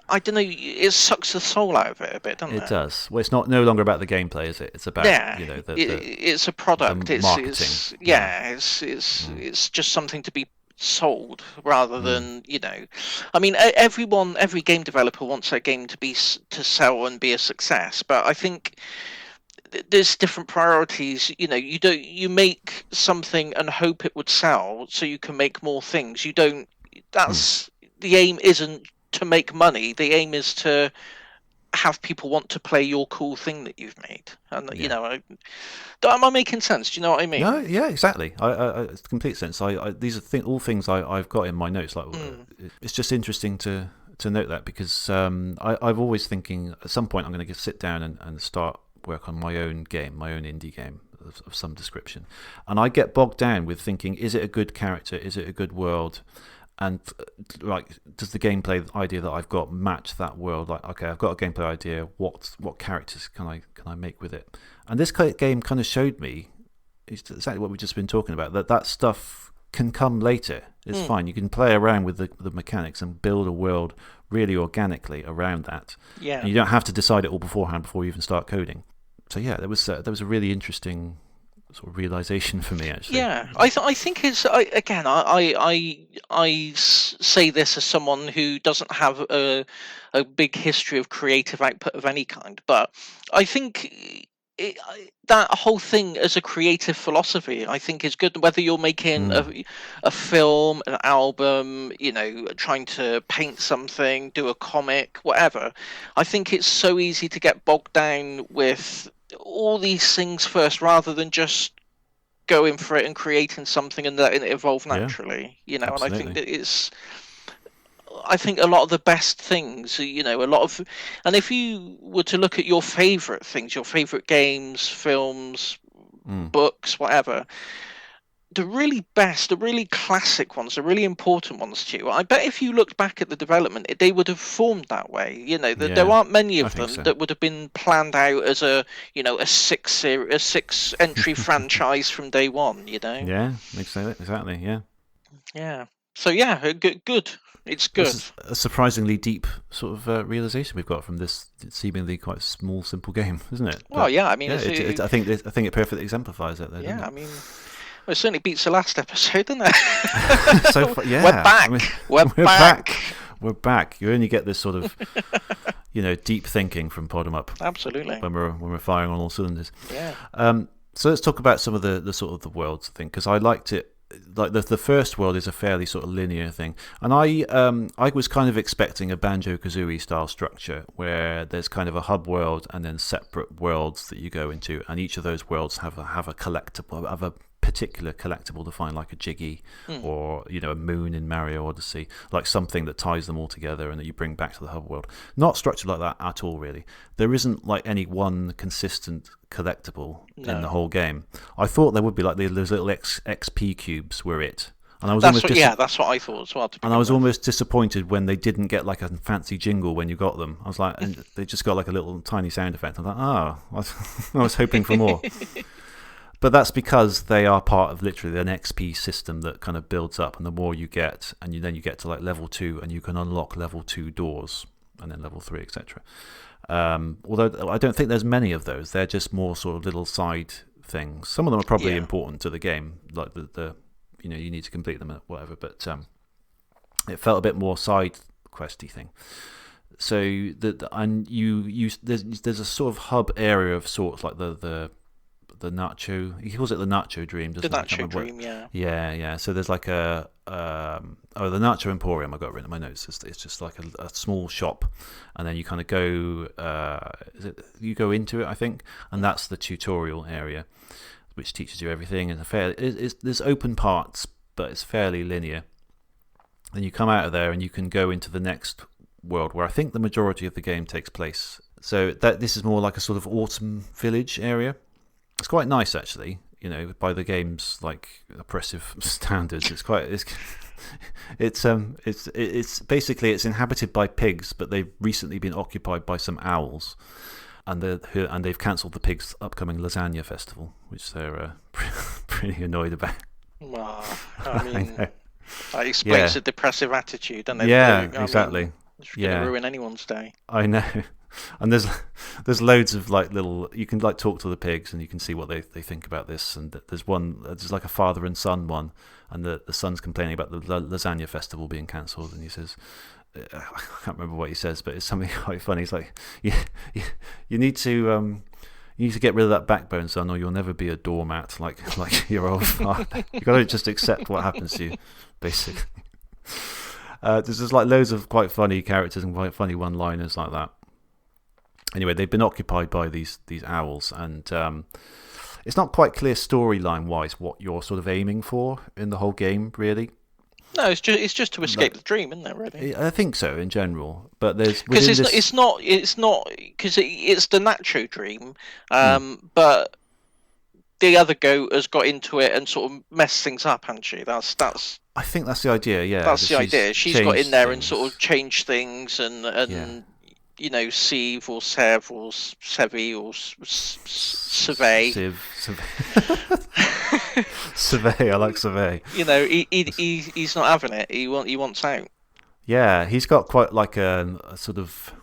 I don't know, it sucks the soul out of it a bit, doesn't it? It does. Well, it's no longer about the gameplay, is it? It's about, you know, it's a product. It's marketing. It's just something to be sold rather than, you know, I mean, every game developer wants their game to sell and be a success, but I think there's different priorities. You know, you make something and hope it would sell so you can make more things. You don't, that's the aim isn't to make money. The aim is to have people want to play your cool thing that you've made. And Yeah. you know, am I making sense? Do you know what I mean? No, yeah, exactly. It's complete sense. These are all things I've got in my notes. Like, it's just interesting to note that, because I've always thinking at some point I'm going to sit down and start work on my own game, my own indie game of some description, and I get bogged down with thinking: is it a good character? Is it a good world? And like, does the gameplay idea that I've got match that world? Like, okay, I've got a gameplay idea. What characters can I make with it? And this game kind of showed me exactly what we've just been talking about. That stuff can come later. It's fine. You can play around with the mechanics and build a world really organically around that. Yeah. And you don't have to decide it all beforehand before you even start coding. So yeah, there was a really interesting sort of realization for me, actually. Yeah, I think it's I say this as someone who doesn't have a big history of creative output of any kind, but I think that whole thing as a creative philosophy, I think, is good. Whether you're making a film, an album, you know, trying to paint something, do a comic, whatever, I think it's so easy to get bogged down with all these things first, rather than just going for it and creating something and letting it evolve naturally. You know, absolutely. And I think a lot of the best things, you know, and if you were to look at your favorite things, your favorite games, films, books, whatever, the really best, the really classic ones, the really important ones to you, I bet if you looked back at the development, they would have formed that way. You know, there aren't many of them that would have been planned out as a six entry franchise from day one. You know. Yeah, exactly. Yeah. Yeah. So yeah, good. It's good. This is a surprisingly deep sort of realization we've got from this seemingly quite small, simple game, isn't it? Well, yeah. I mean, I think it perfectly exemplifies it. Though, yeah. I mean. Well, it certainly beats the last episode, doesn't it? Yeah. We're back. I mean, we're back. We're back. You only get this sort of, deep thinking from Podemup. Absolutely. When we're firing on all cylinders. Yeah. So let's talk about some of the sort of the worlds thing, because I liked it. Like the first world is a fairly sort of linear thing, and I was kind of expecting a Banjo-Kazooie style structure where there's kind of a hub world and then separate worlds that you go into, and each of those worlds have a collectible, have a particular collectible defined, like a Jiggy or a moon in Mario Odyssey, like something that ties them all together and that you bring back to the hub world. Not structured like that at all, really. There isn't like any one consistent collectible in the whole game. I thought there would be, like those little XP cubes were it. And I was that's what I thought as well. And I was almost disappointed when they didn't get like a fancy jingle when you got them. I was like, and they just got like a little tiny sound effect. I thought, I was hoping for more. But that's because they are part of literally an XP system that kind of builds up, and the more you get, and then you get to like level 2, and you can unlock level 2 doors, and then level 3, etc. Although I don't think there's many of those. They're just more sort of little side things. Some of them are probably important to the game, like the you need to complete them or whatever. But it felt a bit more side questy thing. So there's a sort of hub area of sorts, like the nacho. He calls it the nacho dream, doesn't he? The nacho dream, yeah. Yeah. So there's like the nacho emporium. I got written in my notes. It's just like a small shop, and then you kind of go. You go into it, I think, and that's the tutorial area, which teaches you everything. And there's open parts, but it's fairly linear. Then you come out of there, and you can go into the next world, where I think the majority of the game takes place. So this is more like a sort of autumn village area. It's quite nice, actually. By the game's like oppressive standards, it's basically it's inhabited by pigs, but they've recently been occupied by some owls, and they've cancelled the pigs' upcoming lasagna festival, which they're pretty annoyed about. Well, I mean, that explains the depressive attitude, doesn't it? Yeah, exactly. It's going to ruin anyone's day. I know. And there's loads of like little, you can like talk to the pigs and you can see what they think about this. And there's like a father and son one, and the son's complaining about the lasagna festival being cancelled, and he says, I can't remember what he says, but it's something quite funny. He's like, you need to get rid of that backbone, son, or you'll never be a doormat like your old father. You got to just accept what happens to you, basically. There's just like loads of quite funny characters and quite funny one-liners like that. anyway, they've been occupied by these owls, and it's not quite clear storyline wise what you're sort of aiming for in the whole game, really. No, it's just to escape the dream, isn't it? Really, I think so in general, but there's because it's not because it's the Nacho dream, but the other goat has got into it and sort of messed things up, hasn't she? That's. I think that's the idea. Yeah, that's the idea. She's got in there and sort of changed things and you know, Sieve or Sev or Sevi or Survey. Survey, I like Survey. You know, he's not having it. He wants out. Yeah, he's got quite like a sort of.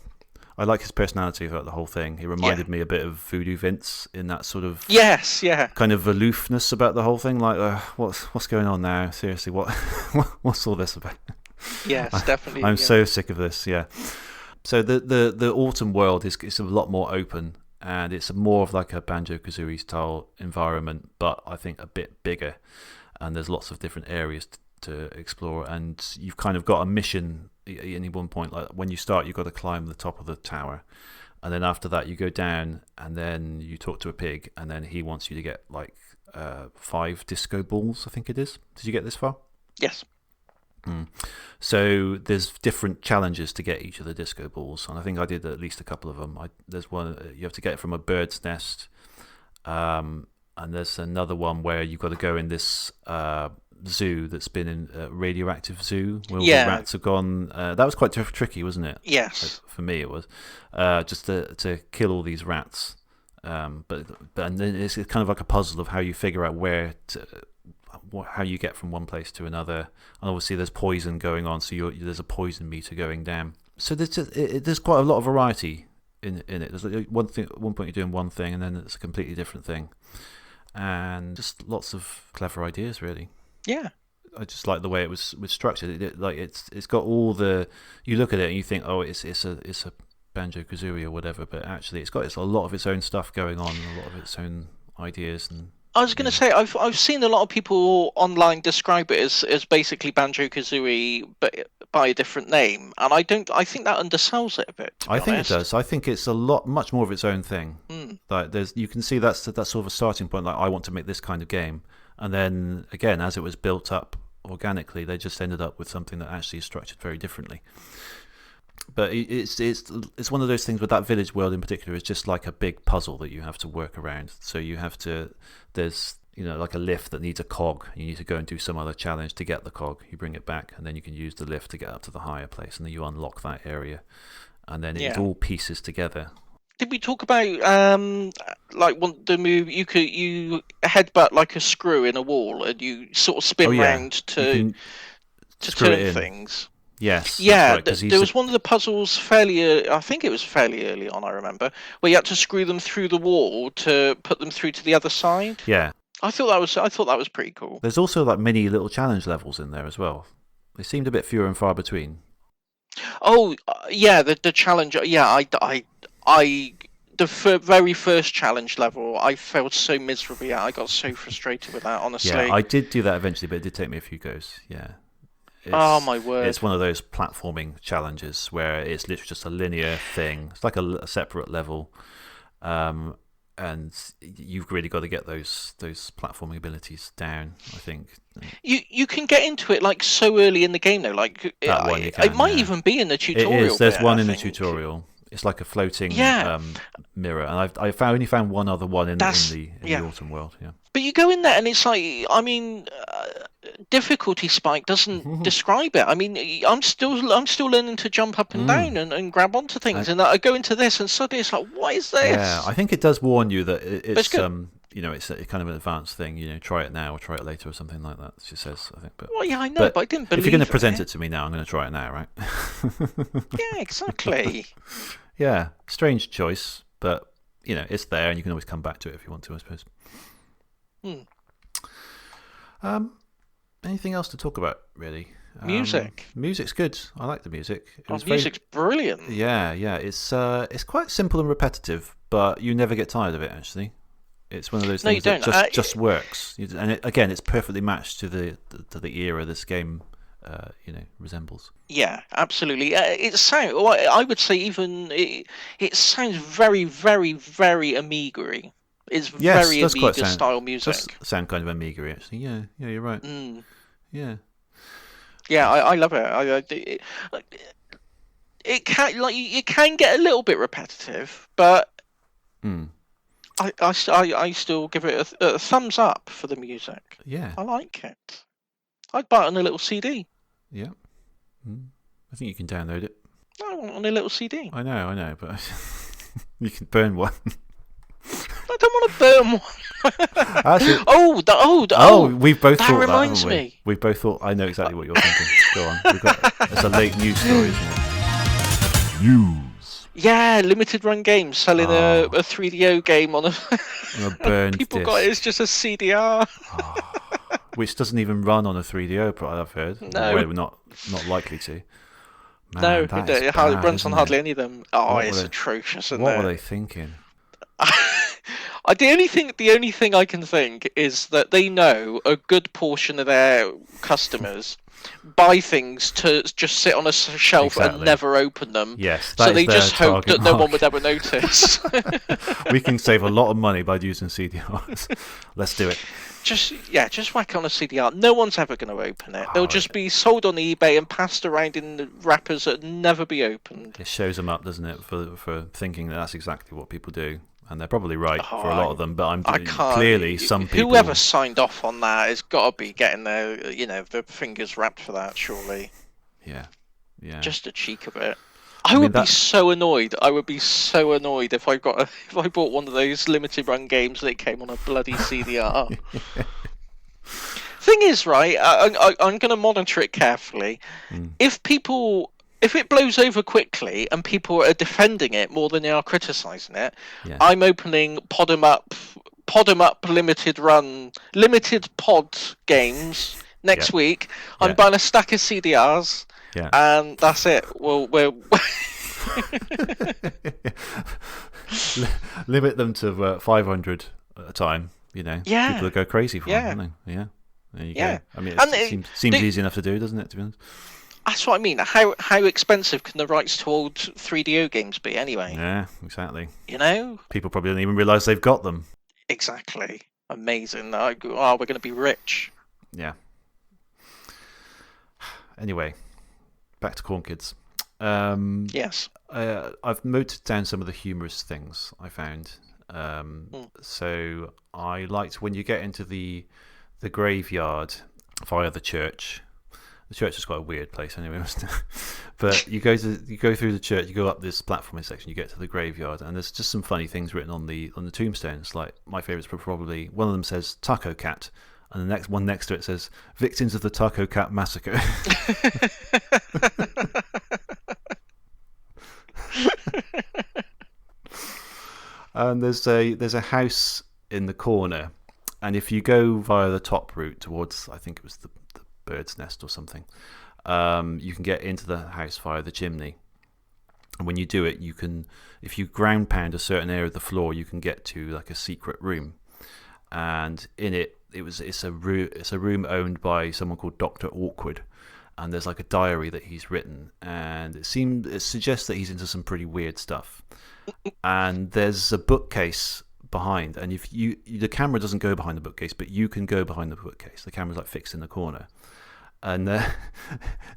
I like his personality throughout the whole thing. He reminded me a bit of Voodoo Vince in that sort of kind of aloofness about the whole thing. Like, what's going on now? Seriously, what's all this about? Yes, definitely. I'm so sick of this. Yeah. So the autumn world is a lot more open, and it's more of like a Banjo-Kazooie style environment, but I think a bit bigger, and there's lots of different areas to explore, and you've kind of got a mission at any one point. Like when you start, you've got to climb the top of the tower, and then after that you go down, and then you talk to a pig, and then he wants you to get like 5 disco balls, I think it is. Did you get this far? Yes. So there's different challenges to get each of the disco balls, and I think I did at least a couple of them. There's one you have to get it from a bird's nest, and there's another one where you've got to go in this zoo that's been in a radioactive zoo where all the rats have gone. That was quite tricky, wasn't it? Yes. For me it was just to kill all these rats, but and then it's kind of like a puzzle of how you figure out how you get from one place to another, and obviously there's poison going on, so there's a poison meter going down. So there's quite a lot of variety in it. There's like one thing at one point you're doing one thing, and then it's a completely different thing, and just lots of clever ideas, really. Yeah, I just like the way it was structured. It's got all the, you look at it and you think, oh, it's a Banjo-Kazooie or whatever, but actually it's got a lot of its own stuff going on, and a lot of its own ideas. And I was going to say, I've seen a lot of people online describe it as basically Banjo-Kazooie, but by a different name, and I think that undersells it a bit. I think it does. I think it's much more of its own thing. Like you can see that's sort of a starting point. Like, I want to make this kind of game, and then again, as it was built up organically, they just ended up with something that actually is structured very differently. But it's one of those things with that village world in particular. It's just like a big puzzle that you have to work around. So there's like a lift that needs a cog. You need to go and do some other challenge to get the cog. You bring it back, and then you can use the lift to get up to the higher place, and then you unlock that area, and then it all pieces together. Did we talk about the move? You headbutt like a screw in a wall, and you sort of spin round to turn things. Yes. Yeah, right, there was one of the puzzles I think it was fairly early on, I remember, where you had to screw them through the wall to put them through to the other side. Yeah. I thought that was pretty cool. There's also like mini little challenge levels in there as well. They seemed a bit fewer and far between. Oh, yeah, the challenge. Yeah, the very first challenge level, I failed so miserably at. I got so frustrated with that, honestly. Yeah, I did do that eventually, but it did take me a few goes. Yeah. Oh my word! It's one of those platforming challenges where it's literally just a linear thing. It's like a separate level, and you've really got to get those platforming abilities down, I think. You can get into it like so early in the game though. Like it might even be in the tutorial. It is. There's one in the tutorial. It's like a floating mirror, and I've only found one other one in the autumn world. Yeah. But you go in there, and it's like, I mean, difficulty spike doesn't describe it. I mean, I'm still learning to jump up and down and grab onto things, and I go into this, and suddenly it's like, what is this? Yeah, I think it does warn you that it's it's a kind of an advanced thing. Try it now or try it later or something like that. She says, I think. But well, yeah, I know, but I didn't believe. If you're going to present it to me now, I'm going to try it now, right? Yeah, exactly. Yeah, strange choice, but it's there, and you can always come back to it if you want to, I suppose. Anything else to talk about, really? Music. Music's good. I like the music. Music's brilliant. Yeah. It's quite simple and repetitive, but you never get tired of it. Actually, it's one of those things that just works. And again, it's perfectly matched to the era this game resembles. Yeah, absolutely. I would say even it sounds very, very, very Amiga-y. It's Yes, very does quite Amiga style music. Does sound kind of Amiga-y, actually. Yeah, you're right. Yeah. Yeah, I love it. It can you can get a little bit repetitive, but I still give it a thumbs up for the music. Yeah. I like it. I'd buy it on a little CD. Yeah. I think you can download it. I want it on a little CD. I know, but you can burn one. I don't want to burn one. Actually, we've both thought that. That reminds me. We've both thought. I know exactly what you're thinking. Go on. It's a late news story, isn't it? News. Yeah, limited run games selling a 3DO game on a burned People disc. got it as just a CDR. Which doesn't even run on a 3DO product, I've heard. No. We're not likely to. Man, No, it runs on hardly any of them. Oh, it's atrocious, isn't it? What were they thinking? The only thing I can think is that they know a good portion of their customers buy things to just sit on a shelf and never open them. Yes, so they just hope that no one would ever notice. We can save a lot of money by using CDRs. Let's do it. Just whack on a CDR. No one's ever going to open it. They'll just be sold on eBay and passed around in the wrappers that never be opened. It shows them up, doesn't it, for thinking that that's exactly what people do. And they're probably right for a lot of them, but clearly some people... Whoever signed off on that has got to be getting their fingers wrapped for that, surely. Yeah. Just the cheek of it. I would be so annoyed. I would be so annoyed if I bought one of those limited run games that came on a bloody CDR. Thing is, right, I'm going to monitor it carefully. If it blows over quickly and people are defending it more than they are criticising it, I'm opening podemup limited pod games next week. I'm buying a stack of CDRs, and that's it. We're limit them to 500 at a time. People will go crazy for them, don't they? Yeah. There you go. I mean, it seems easy enough to do, doesn't it? To be honest. That's what I mean. How expensive can the rights to old 3DO games be anyway? Yeah, exactly. People probably don't even realise they've got them. Exactly. Amazing. We're going to be rich. Yeah. Anyway, back to Corn Kidz. Yes. I've noted down some of the humorous things I found. So I liked when you get into the graveyard via the church. The church is quite a weird place anyway, but you go through the church, you go up this platforming section, you get to the graveyard, and there's just some funny things written on the tombstones. Like my favourites were probably one of them says Taco Cat, and the next one next to it says Victims of the Taco Cat Massacre. And there's a house in the corner, and if you go via the top route towards, I think it was the bird's nest or something, you can get into the house via the chimney. And when you do it, you can, if you ground pound a certain area of the floor, you can get to like a secret room. And in it's a room owned by someone called Dr. Awkward, and there's like a diary that he's written, and it suggests that he's into some pretty weird stuff. And there's a bookcase behind, and if the camera doesn't go behind the bookcase, but you can go behind the bookcase. The camera's like fixed in the corner. And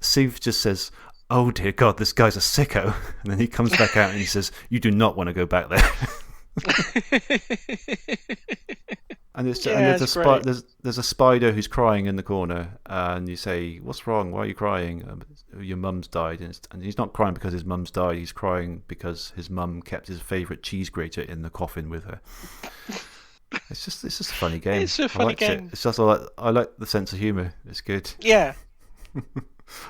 Steve just says, "Oh dear God, this guy's a sicko." And then he comes back out and he says, "You do not want to go back there." And there's a spider who's crying in the corner, and you say, "What's wrong? Why are you crying?" "Your mum's died," and he's not crying because his mum's died. He's crying because his mum kept his favourite cheese grater in the coffin with her. It's just a funny game. It's a funny game. It's just I like the sense of humour. It's good. Yeah.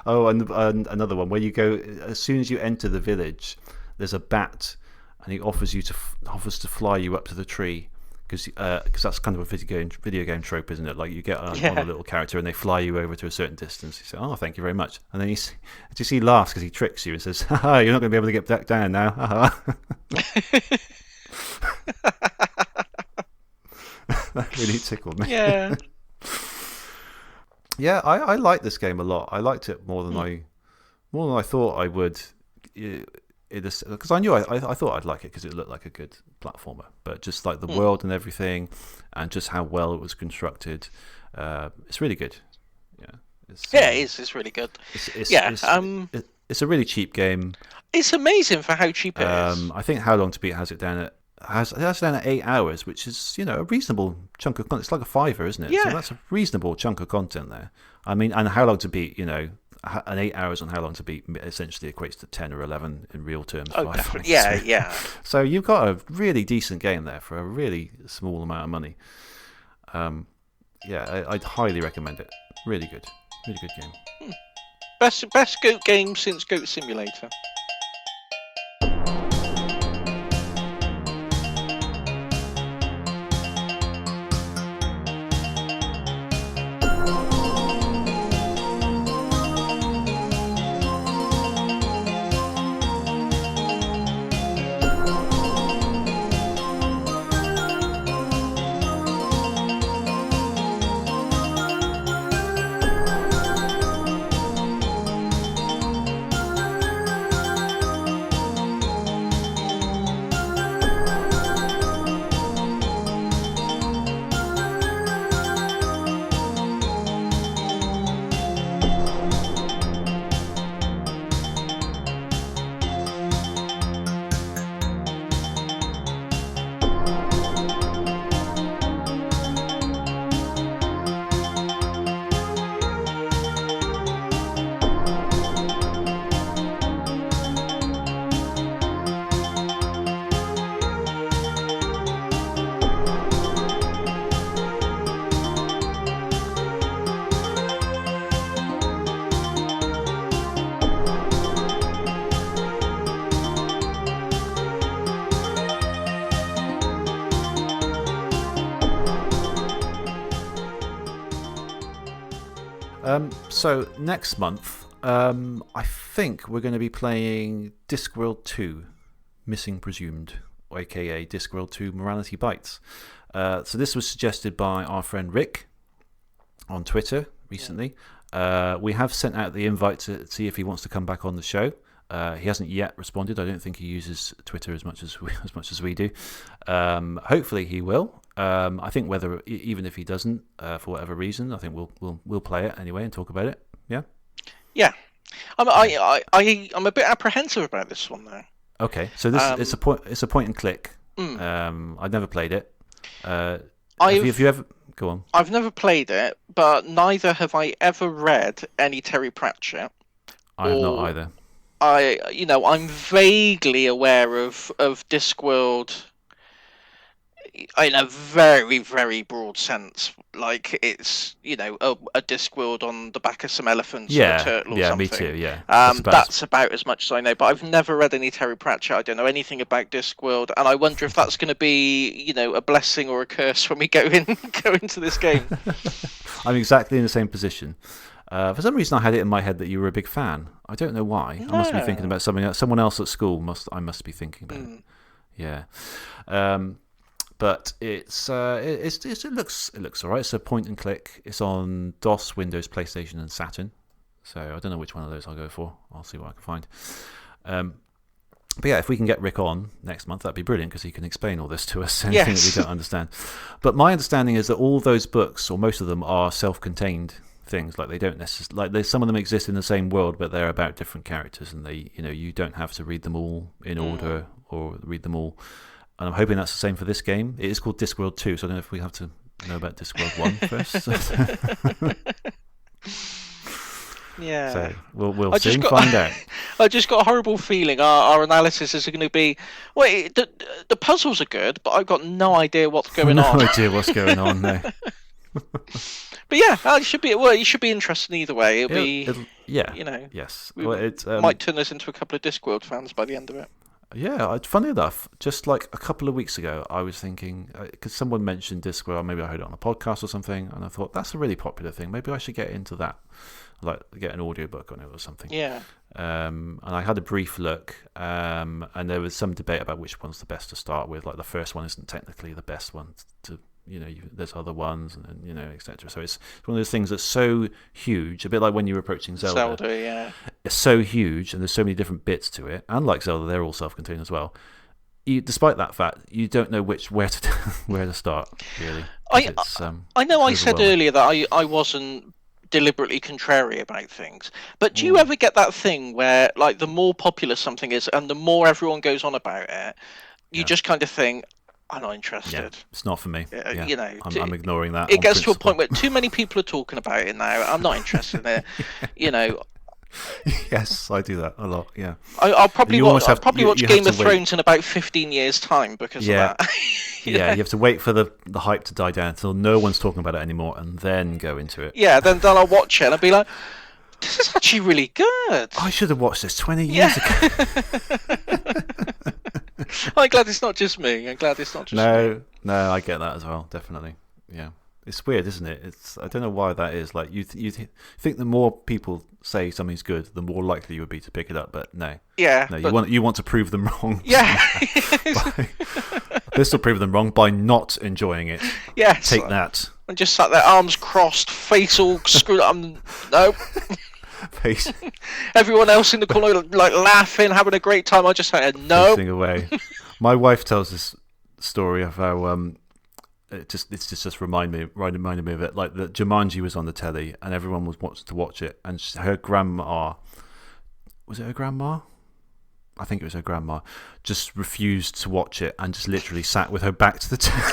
Oh, and another one where you go as soon as you enter the village, there's a bat, and he offers to fly you up to the tree because that's kind of a video game trope, isn't it? Like you get on a little character and they fly you over to a certain distance. You say, "Oh, thank you very much," and then he laughs because he tricks you and says, "Haha, you're not going to be able to get back down now." Haha. That really tickled me. Yeah. Yeah, I like this game a lot. I liked it more than I thought I would. Because I knew I thought I'd like it because it looked like a good platformer, but just like the world and everything, and just how well it was constructed, it's really good. Yeah, it is. It's really good. It's a really cheap game. It's amazing for how cheap it is. I think How Long to Beat has it down at 8 hours, which is a reasonable chunk of content. It's like a fiver, isn't it? Yeah. So that's a reasonable chunk of content there. I mean, and How Long to Beat, an 8 hours on How Long to Beat essentially equates to 10 or 11 in real terms. Oh, definitely. Yeah. So you've got a really decent game there for a really small amount of money. I'd highly recommend it. Really good game. Best goat game since Goat Simulator. So next month, I think we're going to be playing Discworld 2, Missing Presumed, aka Discworld 2 Morality Bites. So this was suggested by our friend Rick on Twitter recently. We have sent out the invite to see if he wants to come back on the show. He hasn't yet responded. I don't think he uses Twitter as much as we do. Hopefully he will. I think even if he doesn't, for whatever reason, I think we'll play it anyway and talk about it. Yeah. Yeah. I'm a bit apprehensive about this one though. Okay, so it's a point and click. I've never played it. Have you ever? Go on. I've never played it, but neither have I ever read any Terry Pratchett. I have not either. I'm vaguely aware of Discworld in a very, very broad sense. Like it's, a Discworld on the back of some elephants or a turtle or something. Me too, yeah. That's about as much as I know, but I've never read any Terry Pratchett. I don't know anything about Discworld, and I wonder if that's going to be, a blessing or a curse when we go into this game. I'm exactly in the same position. For some reason, I had it in my head that you were a big fan. I don't know why. No. I must be thinking about something else. Someone else at school I must be thinking about it. Yeah. But it looks alright. It's a point and click. It's on DOS, Windows, PlayStation, and Saturn. So I don't know which one of those I'll go for. I'll see what I can find. But yeah, if we can get Rick on next month, that'd be brilliant because he can explain all this to us. Anything that we don't understand. But my understanding is that all those books, or most of them, are self-contained things. Like they don't necessarily, some of them exist in the same world, but they're about different characters, and you don't have to read them all in order or read them all. And I'm hoping that's the same for this game. It is called Discworld 2, so I don't know if we have to know about Discworld 1 first. Yeah. So we'll soon find out. I just got a horrible feeling our analysis is going to be, wait, the puzzles are good, but I've got no idea what's going on. No idea what's going on, no. But yeah, it should be interesting either way. Yes. Might turn us into a couple of Discworld fans by the end of it. Yeah, funny enough, just like a couple of weeks ago, I was thinking, because someone mentioned Discworld, maybe I heard it on a podcast or something, and I thought, that's a really popular thing, maybe I should get into that, like get an audiobook on it or something. Yeah. And I had a brief look, and there was some debate about which one's the best to start with. Like the first one isn't technically the best one to there's other ones, and etc. So it's one of those things that's so huge, a bit like when you're approaching Zelda. Yeah. It's so huge, and there's so many different bits to it. And like Zelda, they're all self-contained as well. Despite that fact, you don't know where to start. Really, I know I said earlier that I wasn't deliberately contrary about things, but do you ever get that thing where, like, the more popular something is and the more everyone goes on about it, you just kind of think, I'm not interested. Yeah, it's not for me. Yeah. I'm ignoring that. It gets to a point where too many people are talking about it now. I'm not interested in it. Yes, I do that a lot. Yeah, I'll probably watch Game of Thrones in about 15 years' time because of that. You have to wait for the hype to die down until no one's talking about it anymore, and then go into it. Yeah, then I'll watch it and I'll be like, this is actually really good. I should have watched this 20 years ago. I'm glad it's not just me. Me. No, I get that as well. Definitely. Yeah. It's weird, isn't it? I don't know why that is. Like you think the more people say something's good, the more likely you would be to pick it up. But no, you want to prove them wrong. Yeah, this will prove them wrong by not enjoying it. Yes, take that. And just sat there, arms crossed, face all screwed up. No. Face. Everyone else in the corner like laughing, having a great time. I just said no. Facing away. My wife tells this story of how it's just reminded me of it. Like that Jumanji was on the telly and everyone was wanting to watch it, and her grandma, was it her grandma? I think it was her grandma, just refused to watch it and just literally sat with her back to the telly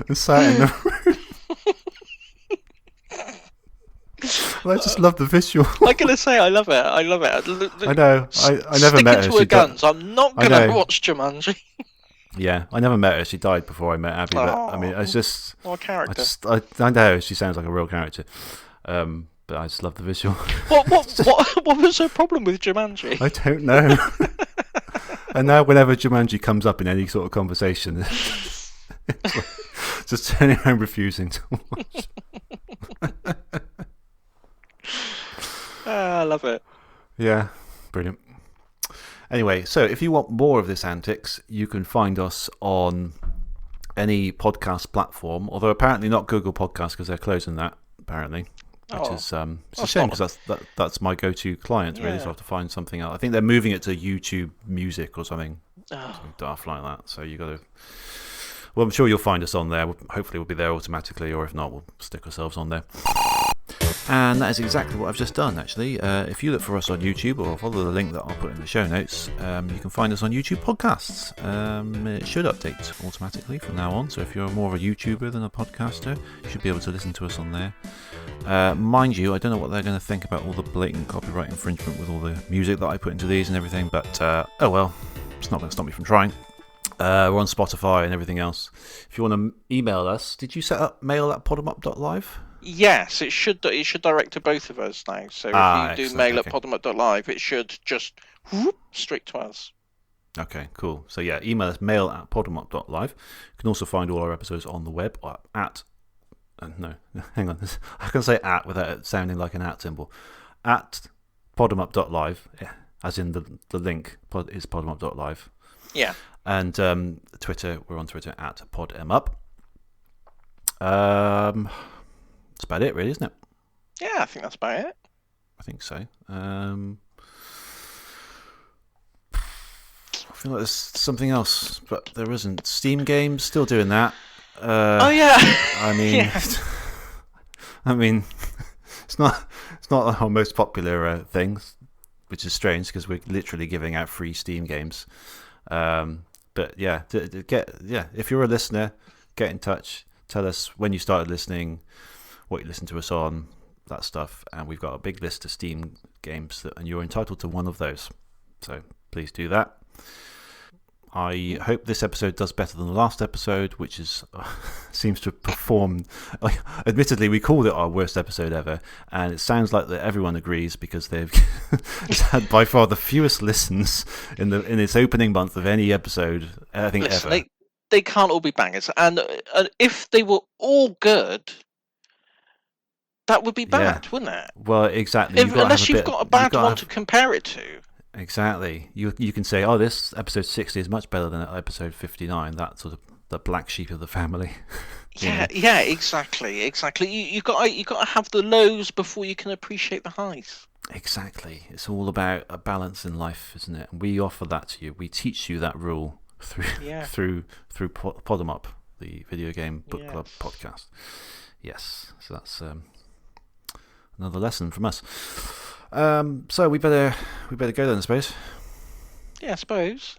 and sat in the room. Well, I just love the visual. I'm gonna say I love it. I know. I never met her. Sticking to her guns. I'm not gonna watch Jumanji. Yeah, I never met her. She died before I met Abby. But I mean, it's just what a character. I know she sounds like a real character, but I just love the visual. What was her problem with Jumanji? I don't know. And now, whenever Jumanji comes up in any sort of conversation, it's like, just turning around, refusing to watch. I love it. Yeah, brilliant. Anyway, so if you want more of this antics, you can find us on any podcast platform, although apparently not Google Podcasts because they're closing that, apparently. Which is it's a shame because that's my go-to client, really, so I have to find something else. I think they're moving it to YouTube Music or something daft like that. So you got to... Well, I'm sure you'll find us on there. Hopefully we'll be there automatically, or if not, we'll stick ourselves on there. And that is exactly what I've just done, actually. If you look for us on YouTube or follow the link that I'll put in the show notes, you can find us on YouTube Podcasts. It should update automatically from now on, so if you're more of a YouTuber than a podcaster, you should be able to listen to us on there. Mind you, I don't know what they're going to think about all the blatant copyright infringement with all the music that I put into these and everything, but oh well, it's not going to stop me from trying. We're on Spotify and everything else. If you want to email us, did you set up mail@podemup.live? Yes, it should direct to both of us now. So if you do mail at podemup.live, it should just straight to us. Okay, cool. So yeah, email us mail@podemup.live. You can also find all our episodes on the web at no, hang on. I can say at without it sounding like an at symbol. At podemup.live, as in the link is podemup.live. Yeah. And Twitter, we're on Twitter at podemup. That's about it, really, isn't it? Yeah, I think that's about it. I think so. I feel like there's something else, but there isn't. Steam games, still doing that. Oh yeah. I mean, yeah. I mean, it's not our most popular thing, which is strange because we're literally giving out free Steam games. But yeah, if you're a listener, get in touch. Tell us when you started listening, what you listened to us on, that stuff, and we've got a big list of Steam games, and you're entitled to one of those. So please do that. I hope this episode does better than the last episode, which is seems to have performed. Admittedly, we called it our worst episode ever, and it sounds like that everyone agrees because it's had by far the fewest listens in its opening month of any episode I think ever. They can't all be bangers, and if they were all good, that would be bad, wouldn't it? Well, exactly. Unless you've got a bad one to compare it to. Exactly. You can say, oh, this episode 60 is much better than episode 59. That sort of the black sheep of the family. Yeah, exactly. You got to have the lows before you can appreciate the highs. Exactly. It's all about a balance in life, isn't it? And we offer that to you. We teach you that rule through Podemup, the video game book club podcast. Yes. So that's another lesson from us. So we better go then, I suppose. Yeah, I suppose. It's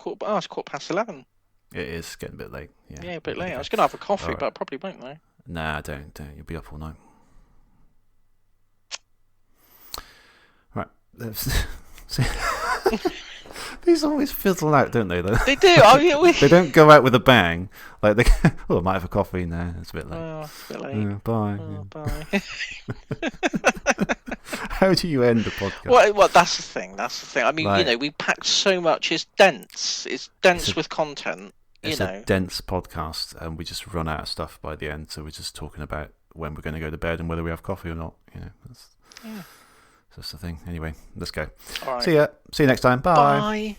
11:15. It is getting a bit late. Yeah, a bit late. I was going to have a coffee, but I probably won't though. Nah, don't. You'll be up all night. Right. These always fizzle out, don't they? Though they do. They don't go out with a bang. Like they. I might have a coffee now. It's a bit late. Oh, it's a bit late. Bye. Bye. How do you end the podcast? Well, that's the thing. I mean, we packed so much. It's dense. It's dense with content. It's a dense podcast, and we just run out of stuff by the end. So we're just talking about when we're going to go to bed and whether we have coffee or not. That's the thing. Anyway, let's go. All right. See ya. See you next time. Bye. Bye.